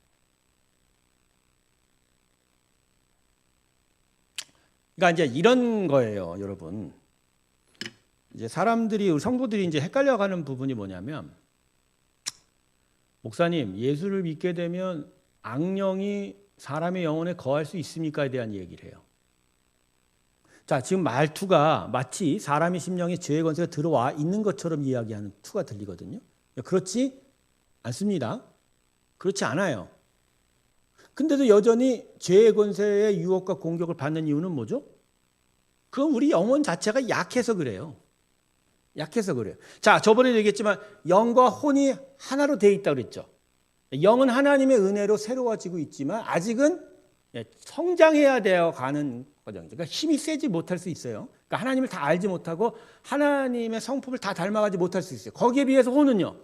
그러니까 이제 이런 거예요, 여러분. 이제 사람들이 우리 성도들이 이제 헷갈려가는 부분이 뭐냐면 목사님, 예수를 믿게 되면 악령이 사람의 영혼에 거할 수 있습니까에 대한 얘기를 해요. 자, 지금 말투가 마치 사람의 심령에 죄의 권세가 들어와 있는 것처럼 이야기하는 투가 들리거든요. 그렇지 않습니다. 그렇지 않아요. 근데도 여전히 죄의 권세의 유혹과 공격을 받는 이유는 뭐죠? 그건 우리 영혼 자체가 약해서 그래요. 약해서 그래요. 자, 저번에도 얘기했지만 영과 혼이 하나로 되어 있다고 그랬죠. 영은 하나님의 은혜로 새로워지고 있지만 아직은 성장해야 되어 가는 과정이죠. 그러니까 힘이 세지 못할 수 있어요. 그러니까 하나님을 다 알지 못하고 하나님의 성품을 다 닮아가지 못할 수 있어요. 거기에 비해서 혼은요.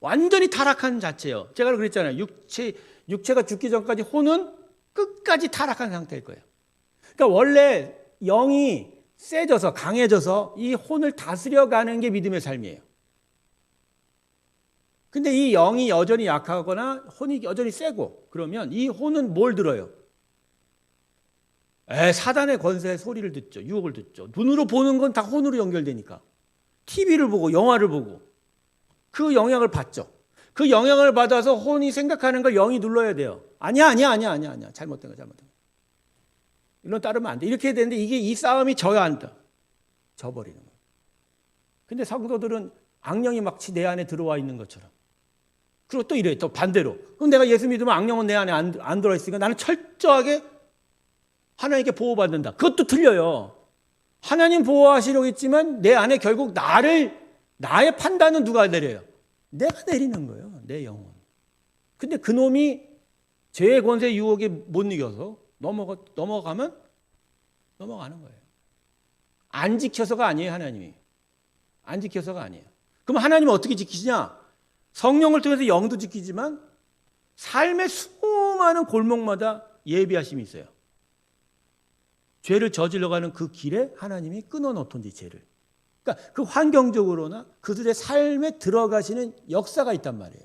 완전히 타락한 자체예요. 제가 그랬잖아요. 육체가 죽기 전까지 혼은 끝까지 타락한 상태일 거예요. 그러니까 원래 영이 세져서 강해져서 이 혼을 다스려가는 게 믿음의 삶이에요. 근데 이 영이 여전히 약하거나 혼이 여전히 세고 그러면 이 혼은 뭘 들어요? 사단의 권세의 소리를 듣죠. 유혹을 듣죠. 눈으로 보는 건 다 혼으로 연결되니까. TV를 보고 영화를 보고 그 영향을 받죠. 그 영향을 받아서 혼이 생각하는 걸 영이 눌러야 돼요. 아니야. 잘못된 거. 이런 따르면 안 돼. 이렇게 해야 되는데 이게 이 싸움이 져야 한다. 져버리는 거예요. 근데 성도들은 악령이 마치 내 안에 들어와 있는 것처럼. 그리고 또 이래요. 또 반대로. 그럼 내가 예수 믿으면 악령은 내 안에 안 들어와 있으니까 나는 철저하게 하나님께 보호받는다. 그것도 틀려요. 하나님 보호하시려고 했지만 내 안에 결국 나의 판단은 누가 내려요? 내가 내리는 거예요. 내 영혼. 근데 그놈이 죄의 권세 유혹에 못 이겨서 넘어가면 넘어가는 거예요. 안 지켜서가 아니에요, 하나님이. 안 지켜서가 아니에요. 그럼 하나님은 어떻게 지키시냐? 성령을 통해서 영도 지키지만 삶의 수많은 골목마다 예비하심이 있어요. 죄를 저질러 가는 그 길에 하나님이 끊어놓던지 죄를. 그러니까 그 환경적으로나 그들의 삶에 들어가시는 역사가 있단 말이에요.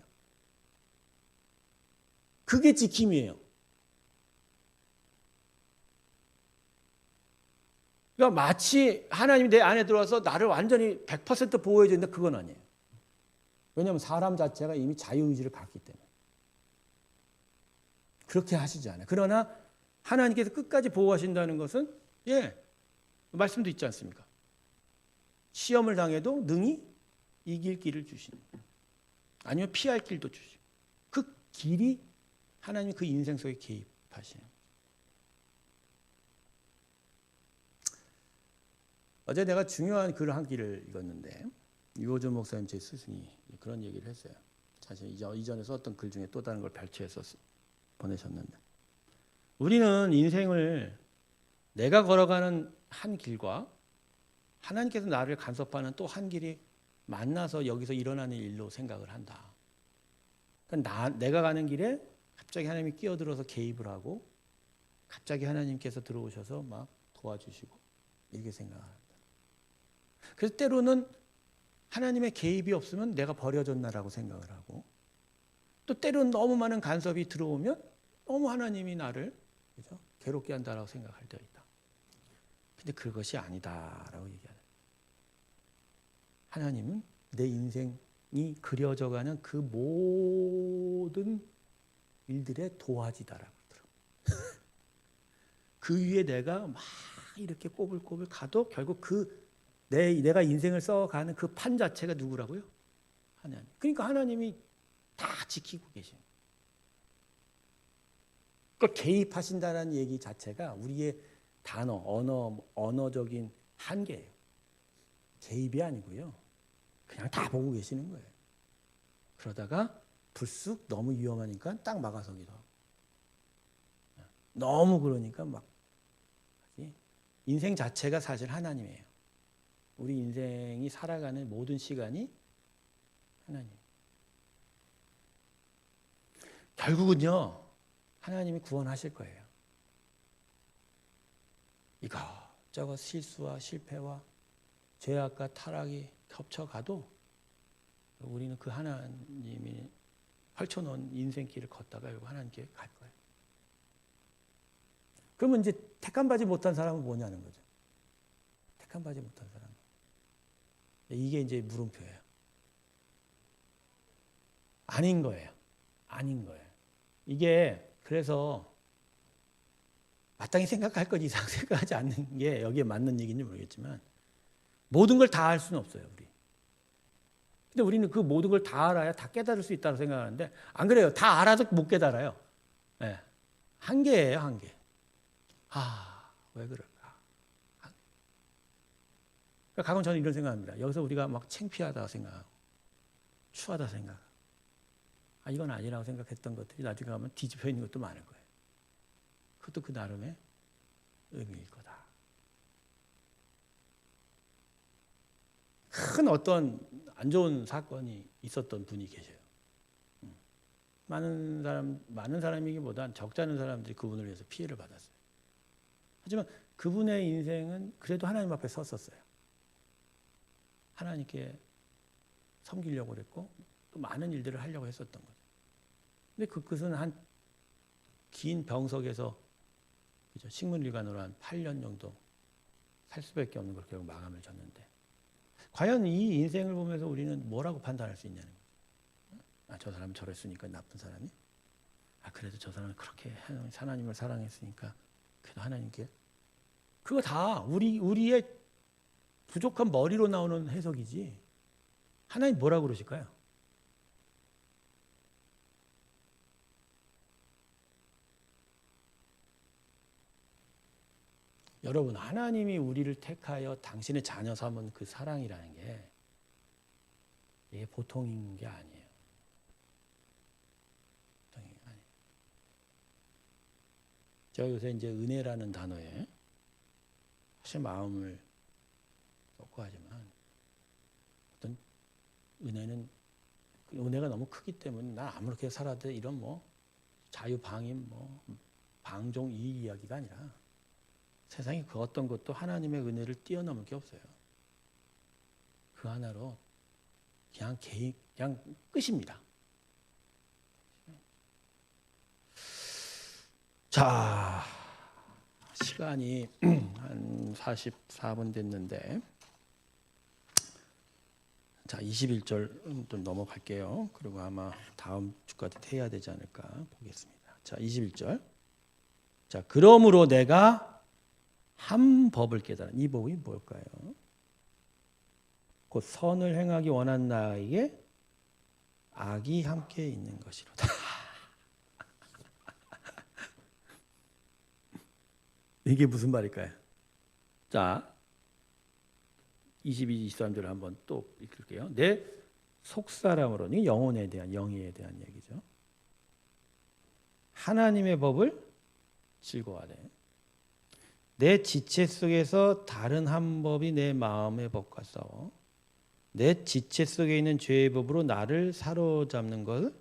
그게 지킴이에요. 그러니까 마치 하나님이 내 안에 들어와서 나를 완전히 100% 보호해 준다 그건 아니에요. 왜냐하면 사람 자체가 이미 자유의지를 갖기 때문에. 그렇게 하시지 않아요. 그러나 하나님께서 끝까지 보호하신다는 것은 말씀도 있지 않습니까? 시험을 당해도 능히 이길 길을 주시는 아니면 피할 길도 주시고 그 길이 하나님이 그 인생 속에 개입하시는. 어제 내가 중요한 글을 한 길을 읽었는데 유호준 목사님 제 스승이 그런 얘기를 했어요. 사실 이전에 썼던 글 중에 또 다른 걸 발췌해서 보내셨는데 우리는 인생을 내가 걸어가는 한 길과 하나님께서 나를 간섭하는 또 한 길이 만나서 여기서 일어나는 일로 생각을 한다. 그러니까 내가 가는 길에 갑자기 하나님이 끼어들어서 개입을 하고 갑자기 하나님께서 들어오셔서 막 도와주시고 이렇게 생각을 한다. 그래서 때로는 하나님의 개입이 없으면 내가 버려졌나라고 생각을 하고 또 때로는 너무 많은 간섭이 들어오면 너무 하나님이 나를 그죠? 괴롭게 한다라고 생각할 때가 있다. 근데 그것이 아니다라고 얘기하는. 하나님은 내 인생이 그려져가는 그 모든 일들의 도화지다라고 그러더라고요. 그 위에 내가 막 이렇게 꼬불꼬불 가도 결국 내가 인생을 써가는 그 판 자체가 누구라고요? 하나님. 그러니까 하나님이 다 지키고 계십니다. 그걸 개입하신다는 얘기 자체가 우리의 언어적인 한계예요. 개입이 아니고요. 그냥 그냥 다 보고 계시는 거예요. 그러다가 불쑥 너무 위험하니까 딱 막아서기도 하고, 너무 그러니까 막 인생 자체가 사실 하나님이에요. 우리 인생이 살아가는 모든 시간이 하나님. 결국은요, 하나님이 구원하실 거예요. 이것저것 실수와 실패와 죄악과 타락이 겹쳐가도 우리는 그 하나님이 펼쳐놓은 인생길을 걷다가 결국 하나님께 갈 거예요. 그러면 이제 택함받지 못한 사람은 뭐냐는 거죠. 택함받지 못한 사람. 이게 이제 물음표예요. 아닌 거예요. 아닌 거예요. 이게 그래서 마땅히 생각할 것 이상 생각하지 않는 게 여기에 맞는 얘기인지 모르겠지만 모든 걸 다 알 수는 없어요, 우리. 근데 우리는 그 모든 걸 다 알아야 다 깨달을 수 있다고 생각하는데 안 그래요. 다 알아도 못 깨달아요. 네. 한계예요, 한계. 왜 그럴까? 그러니까 가끔 저는 이런 생각합니다. 여기서 우리가 막 창피하다고 생각하고 추하다 생각하고 이건 아니라고 생각했던 것들이 나중에 가면 뒤집혀 있는 것도 많을 거예요. 그것도 그 나름의 의미일 거다. 큰 어떤 안 좋은 사건이 있었던 분이 계셔요. 많은 사람이기보단 적지 않은 사람들이 그분을 위해서 피해를 받았어요. 하지만 그분의 인생은 그래도 하나님 앞에 섰었어요. 하나님께 섬기려고 그랬고 또 많은 일들을 하려고 했었던 거죠. 근데 그것은 한 긴 병석에서 식물일관으로 한 8년 정도 살 수밖에 없는 걸 결국 마감을 졌는데 과연 이 인생을 보면서 우리는 뭐라고 판단할 수 있냐는 거죠. 저 사람은 저랬으니까 나쁜 사람이? 그래도 저 사람은 그렇게 하나님을 사랑했으니까 그래도 하나님께 그거 다 우리의 부족한 머리로 나오는 해석이지 하나님 뭐라고 그러실까요? 여러분, 하나님이 우리를 택하여 당신의 자녀 삼은 그 사랑이라는 게 이게 보통인 게 아니에요. 보통인 게 아니에요. 제가 요새 이제 은혜라는 단어에 사실 마음을 놓고 하지만 어떤 은혜가 너무 크기 때문에 난 아무렇게 살아도 이런 뭐 자유방임, 뭐 방종 이 이야기가 아니라 세상에 그 어떤 것도 하나님의 은혜를 뛰어넘을 게 없어요. 그 하나로 그냥 끝입니다. 자, 시간이 한 44분 됐는데 자, 21절 좀 넘어갈게요. 그리고 아마 다음 주까지 해야 되지 않을까 보겠습니다. 자, 21절. 자, 그러므로 내가 한 법을 깨달아. 이 법이 뭘까요? 곧 선을 행하기 원한 나에게 악이 함께 있는 것이로다. 이게 무슨 말일까요? 자, 22, 23절 한번 또 읽을게요. 내 속사람으로, 영혼에 대한, 영예에 대한 얘기죠. 하나님의 법을 즐거워하되 내 지체 속에서 다른 한 법이 내 마음의 법과 싸워 내 지체 속에 있는 죄의 법으로 나를 사로잡는 걸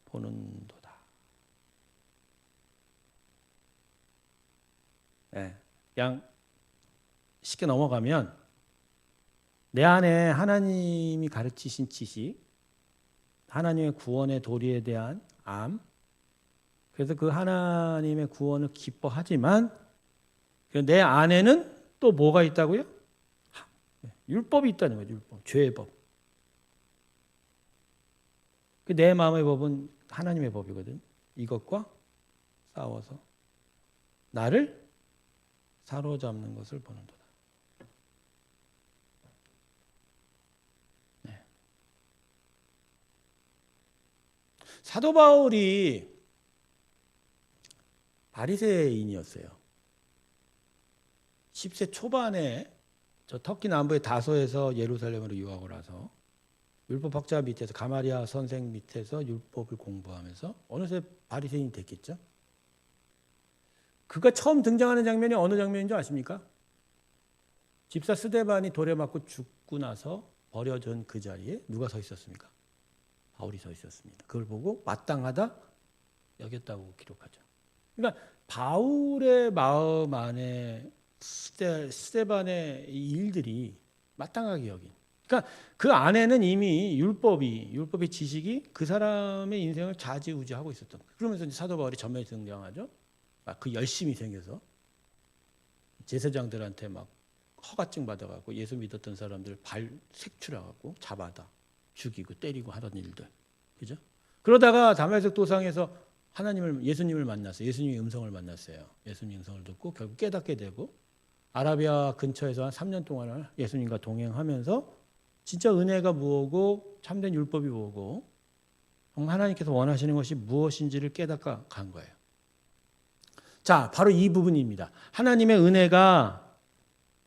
보는도다. 네, 그냥 쉽게 넘어가면 내 안에 하나님이 가르치신 지식, 하나님의 구원의 도리에 대한 암, 그래서 그 하나님의 구원을 기뻐하지만 내 안에는 또 뭐가 있다고요? 율법이 있다는 거죠. 율법, 죄의 법. 내 마음의 법은 하나님의 법이거든. 이것과 싸워서 나를 사로잡는 것을 보는도다. 네. 사도 바울이 바리새인이었어요. 10세 초반에 저 터키 남부의 다소에서 예루살렘으로 유학을 와서 율법 학자 밑에서 가마리아 선생 밑에서 율법을 공부하면서 어느새 바리새인이 됐겠죠. 그가 처음 등장하는 장면이 어느 장면인 줄 아십니까? 집사 스데반이 돌에 맞고 죽고 나서 버려진 그 자리에 누가 서 있었습니까? 바울이 서 있었습니다. 그걸 보고 마땅하다 여겼다고 기록하죠. 그러니까 바울의 마음 안에 스데반의 일들이 마땅하게 여긴. 그러니까 그 안에는 이미 율법의 지식이 그 사람의 인생을 좌지우지하고 있었던 거예요. 그러면서 이제 사도 바울이 전면에 등장하죠. 그 열심이 생겨서 제사장들한테 막 허가증 받아갖고 예수 믿었던 사람들 발 색출하고 잡아다 죽이고 때리고 하던 일들, 그죠? 그러다가 다메섹 도상에서 예수님을 만났어요. 예수님의 음성을 만났어요. 예수님의 음성을 듣고 결국 깨닫게 되고 아라비아 근처에서 한 3년 동안을 예수님과 동행하면서 진짜 은혜가 무엇고 참된 율법이 무엇고 하나님께서 원하시는 것이 무엇인지를 깨닫고 간 거예요. 자, 바로 이 부분입니다. 하나님의 은혜가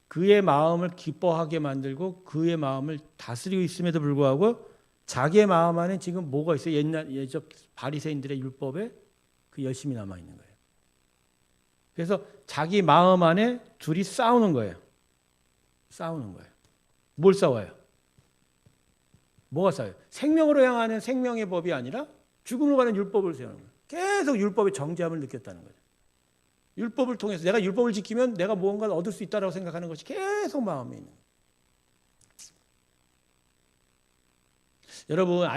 그의 마음을 기뻐하게 만들고 그의 마음을 다스리고 있음에도 불구하고 자기의 마음 안에 지금 뭐가 있어요? 예적 바리새인들의 율법에 그 열심이 남아 있는 거예요. 그래서 자기 마음 안에 둘이 싸우는 거예요. 싸우는 거예요. 뭘 싸워요? 뭐가 싸워요? 생명으로 향하는 생명의 법이 아니라 죽음으로 가는 율법을 세우는 거예요. 계속 율법의 정죄함을 느꼈다는 거예요. 율법을 통해서 내가 율법을 지키면 내가 무언가를 얻을 수 있다고 생각하는 것이 계속 마음에 있는 거예요. 여러분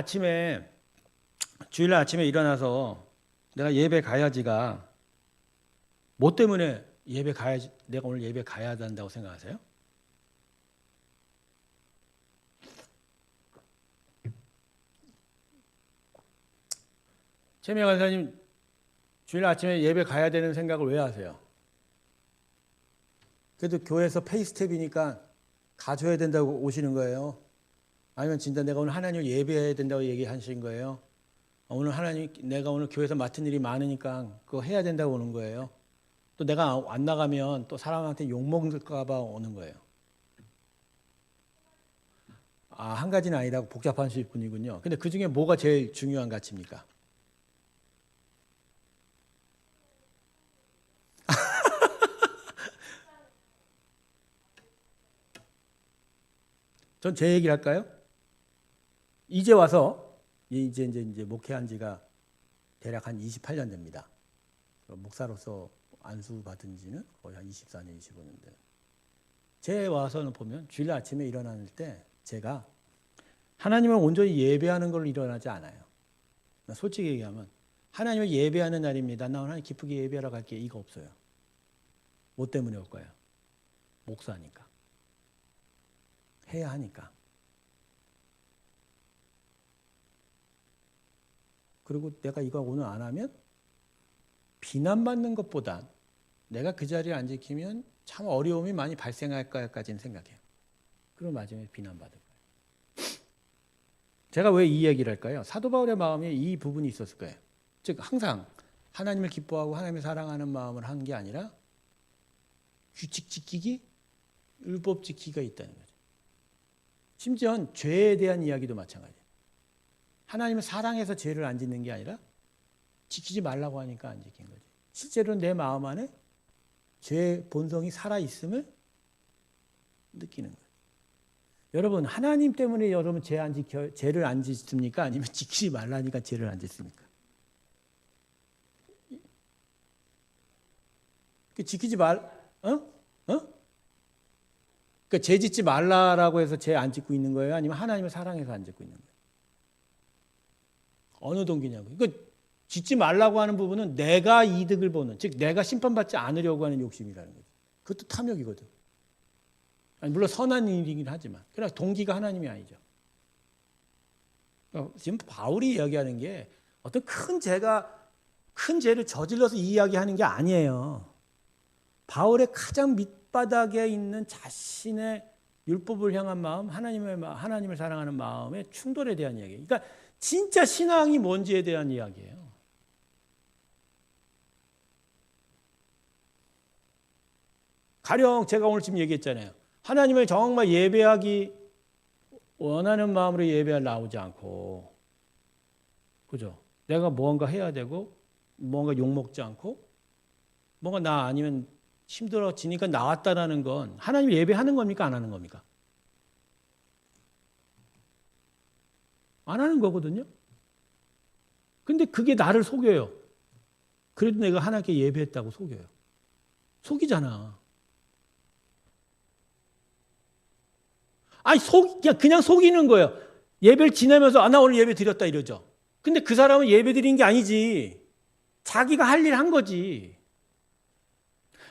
주일날 아침에 일어나서 내가 예배 가야지가 뭐 때문에 내가 오늘 예배 가야 한다고 생각하세요? 최미아 간사님 주일 아침에 예배 가야 되는 생각을 왜 하세요? 그래도 교회에서 페이스텝이니까 가줘야 된다고 오시는 거예요? 아니면 진짜 내가 오늘 하나님을 예배해야 된다고 얘기하신 거예요? 내가 오늘 교회에서 맡은 일이 많으니까 그거 해야 된다고 오는 거예요? 또 내가 안 나가면 또 사람한테 욕먹을까 봐 오는 거예요? 한 가지는 아니라고 복잡하실 뿐이군요. 근데 그 중에 뭐가 제일 중요한 가치입니까? 전 제 얘기를 할까요? 이제 와서 이제 목회한 지가 대략 한 28년 됩니다. 목사로서 안수 받은 지는 거의 한 24년, 25년 돼요. 제 와서는 보면 주일 아침에 일어날 때 제가 하나님을 온전히 예배하는 걸로 일어나지 않아요. 솔직히 얘기하면 하나님을 예배하는 날입니다. 나 하나님 기쁘게 예배하러 갈게. 이거 없어요. 뭐 때문에 올까요? 목사니까. 해야 하니까. 그리고 내가 이거 오늘 안 하면 비난받는 것보다 내가 그 자리에 안 지키면 참 어려움이 많이 발생할까까지는 생각해요. 그럼 마지막에 비난받을 거예요. 제가 왜 이 얘기를 할까요? 사도 바울의 마음에 이 부분이 있었을 거예요. 즉 항상 하나님을 기뻐하고 하나님을 사랑하는 마음을 한 게 아니라 규칙 지키기, 율법 지키기가 있다는 거죠. 심지어 죄에 대한 이야기도 마찬가지예요. 하나님을 사랑해서 죄를 안 짓는 게 아니라 지키지 말라고 하니까 안 지킨 거지. 실제로 내 마음 안에 죄의 본성이 살아있음을 느끼는 거예요. 여러분 하나님 때문에 여러분 죄를 안 짓습니까? 아니면 지키지 말라니까 죄를 안 짓습니까? 지키지 그러니까 죄 짓지 말라라고 해서 죄 안 짓고 있는 거예요? 아니면 하나님을 사랑해서 안 짓고 있는 거예요? 어느 동기냐고요? 그러니까 짓지 말라고 하는 부분은 내가 이득을 보는, 즉 내가 심판받지 않으려고 하는 욕심이라는 거죠. 그것도 탐욕이거든. 물론 선한 일이긴 하지만 그러나 동기가 하나님이 아니죠. 지금 바울이 이야기하는 게 어떤 큰 죄를 저질러서 이야기하는 게 아니에요. 바울의 가장 밑바닥에 있는 자신의 율법을 향한 마음, 하나님을 사랑하는 마음의 충돌에 대한 이야기예요. 그러니까 진짜 신앙이 뭔지에 대한 이야기예요. 가령 제가 오늘 지금 얘기했잖아요. 하나님을 정말 예배하기 원하는 마음으로 예배할 나오지 않고, 그죠? 내가 뭔가 해야 되고, 뭔가 욕먹지 않고, 뭔가 나 아니면 힘들어지니까 나왔다라는 건 하나님 예배하는 겁니까? 안 하는 겁니까? 안 하는 거거든요. 근데 그게 나를 속여요. 그래도 내가 하나님께 예배했다고 속여요. 속이잖아. 아니, 그냥 속이는 거예요. 예배를 지내면서, 나 오늘 예배 드렸다 이러죠. 근데 그 사람은 예배 드린 게 아니지. 자기가 할 일 한 거지.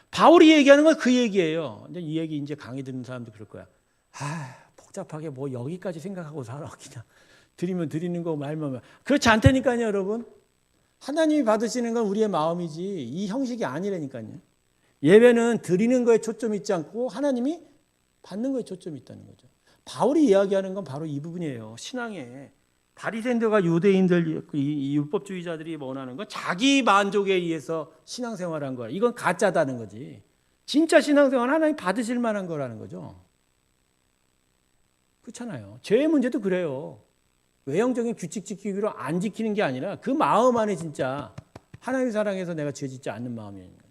바울이 얘기하는 건 그 얘기예요. 근데 이 얘기 이제 강의 듣는 사람도 그럴 거야. 복잡하게 뭐 여기까지 생각하고 살아. 그냥 드리면 드리는 거 말면. 그렇지 않다니까요, 여러분. 하나님이 받으시는 건 우리의 마음이지 이 형식이 아니라니까요. 예배는 드리는 거에 초점이 있지 않고 하나님이 받는 거에 초점이 있다는 거죠. 바울이 이야기하는 건 바로 이 부분이에요. 신앙에 바리새인들과 유대인들, 이 율법주의자들이 원하는 건 자기 만족에 의해서 신앙생활한 거야. 이건 가짜다는 거지. 진짜 신앙생활 하나님 받으실 만한 거라는 거죠. 그렇잖아요. 죄의 문제도 그래요. 외형적인 규칙 지키기로 안 지키는 게 아니라 그 마음 안에 진짜 하나님 사랑해서 내가 죄 짓지 않는 마음이니까.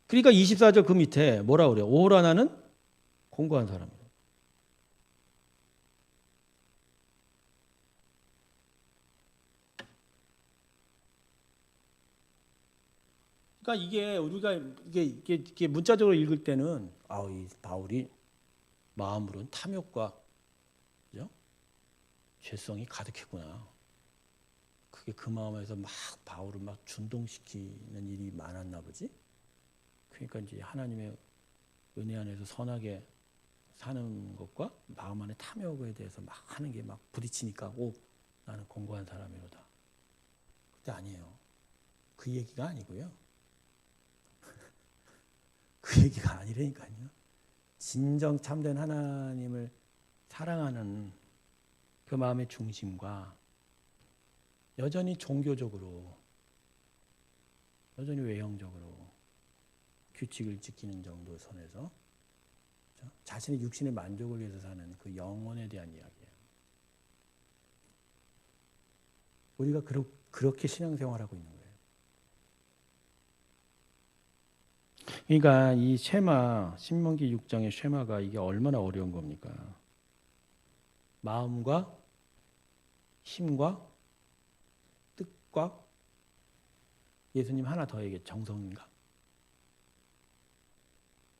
그러니까 24절 그 밑에 뭐라 그래요? 오호라 나는 공고한 사람이에요. 그러니까 이게 우리가 이게 문자적으로 읽을 때는 이 바울이 마음으로는 탐욕과, 그죠? 죄성이 가득했구나. 그게 그 마음에서 막 바울을 막 준동시키는 일이 많았나 보지. 그러니까 이제 하나님의 은혜 안에서 선하게 사는 것과 마음 안에 탐욕에 대해서 막 하는 게 막 부딪히니까 나는 공고한 사람이로다. 그때 아니에요. 그 얘기가 아니고요. 그 얘기가 아니라니까요. 진정 참된 하나님을 사랑하는 그 마음의 중심과 여전히 종교적으로, 여전히 외형적으로 규칙을 지키는 정도 선에서 자신의 육신의 만족을 위해서 사는 그 영혼에 대한 이야기예요. 우리가 그렇게 신앙생활하고 있는 거예요. 그러니까 이 쉐마, 신명기 6장의 쉐마가 이게 얼마나 어려운 겁니까? 마음과 힘과 뜻과 예수님 하나 더 얘기해, 정성인가?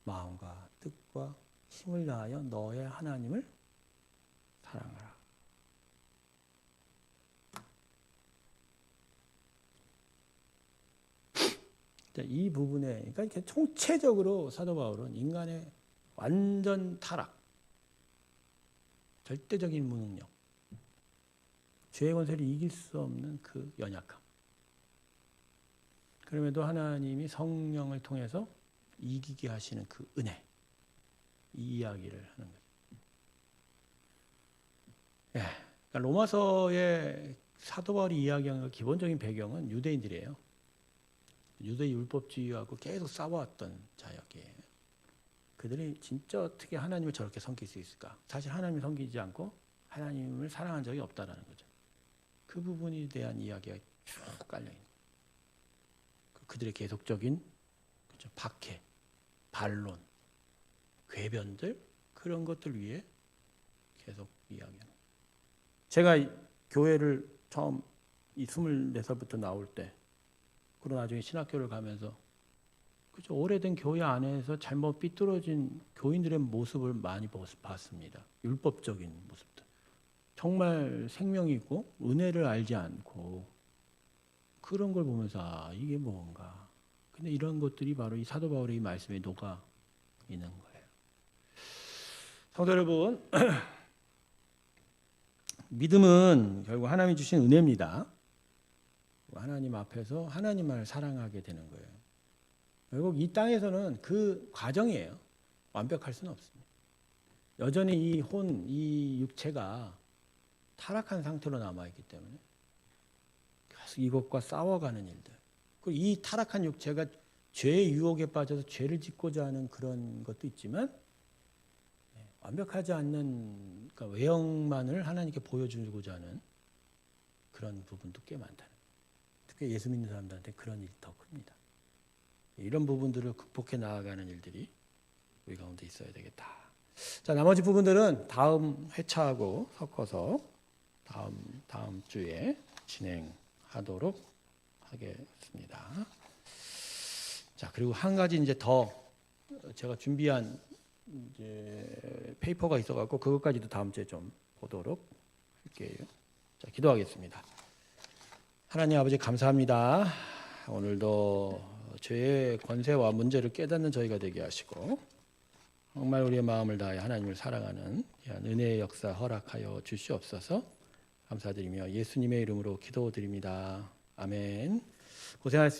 마음과 뜻과 힘을 다하여 너의 하나님을 사랑하라. 이 부분에, 그러니까 이렇게 총체적으로 사도 바울은 인간의 완전 타락, 절대적인 무능력, 죄의 권세를 이길 수 없는 그 연약함. 그럼에도 하나님이 성령을 통해서 이기게 하시는 그 은혜, 이 이야기를 하는 거죠. 그러니까 로마서의 사도 바울이 이야기하는 기본적인 배경은 유대인들이에요. 유대 율법주의하고 계속 싸워왔던 자였기에 그들이 진짜 어떻게 하나님을 저렇게 섬길 수 있을까? 사실 하나님을 섬기지 않고 하나님을 사랑한 적이 없다라는 거죠. 그 부분에 대한 이야기가 쭉 깔려있는 거예요. 그들의 계속적인, 그렇죠, 박해, 반론, 궤변들, 그런 것들 위해 계속 이야기하는 거예요. 제가 교회를 처음 24살부터 나올 때, 그리고 나중에 신학교를 가면서, 그죠, 오래된 교회 안에서 잘못 삐뚤어진 교인들의 모습을 많이 봤습니다. 율법적인 모습들. 정말 생명이 있고 은혜를 알지 않고 그런 걸 보면서 이게 뭔가. 근데 이런 것들이 바로 이 사도 바울의 이 말씀에 녹아 있는 거예요. 성도 여러분, 믿음은 결국 하나님이 주신 은혜입니다. 하나님 앞에서 하나님을 사랑하게 되는 거예요. 결국 이 땅에서는 그 과정이에요. 완벽할 수는 없습니다. 여전히 이 육체가 타락한 상태로 남아있기 때문에 계속 이것과 싸워가는 일들. 그리고 이 타락한 육체가 죄의 유혹에 빠져서 죄를 짓고자 하는 그런 것도 있지만 완벽하지 않는 그러니까 외형만을 하나님께 보여주고자 하는 그런 부분도 꽤 많다는. 특히 예수 믿는 사람들한테 그런 일이 더 큽니다. 이런 부분들을 극복해 나아가는 일들이 우리 가운데 있어야 되겠다. 자, 나머지 부분들은 다음 회차하고 섞어서 다음 주에 진행하도록 하겠습니다. 자, 그리고 한 가지 이제 더 제가 준비한 이제 페이퍼가 있어갖고 그것까지도 다음 주에 좀 보도록 할게요. 자, 기도하겠습니다. 하나님 아버지 감사합니다. 오늘도 죄의 권세와 문제를 깨닫는 저희가 되게 하시고 정말 우리의 마음을 다해 하나님을 사랑하는 은혜의 역사 허락하여 주시옵소서. 감사드리며 예수님의 이름으로 기도드립니다. 아멘. 고생하셨습니다.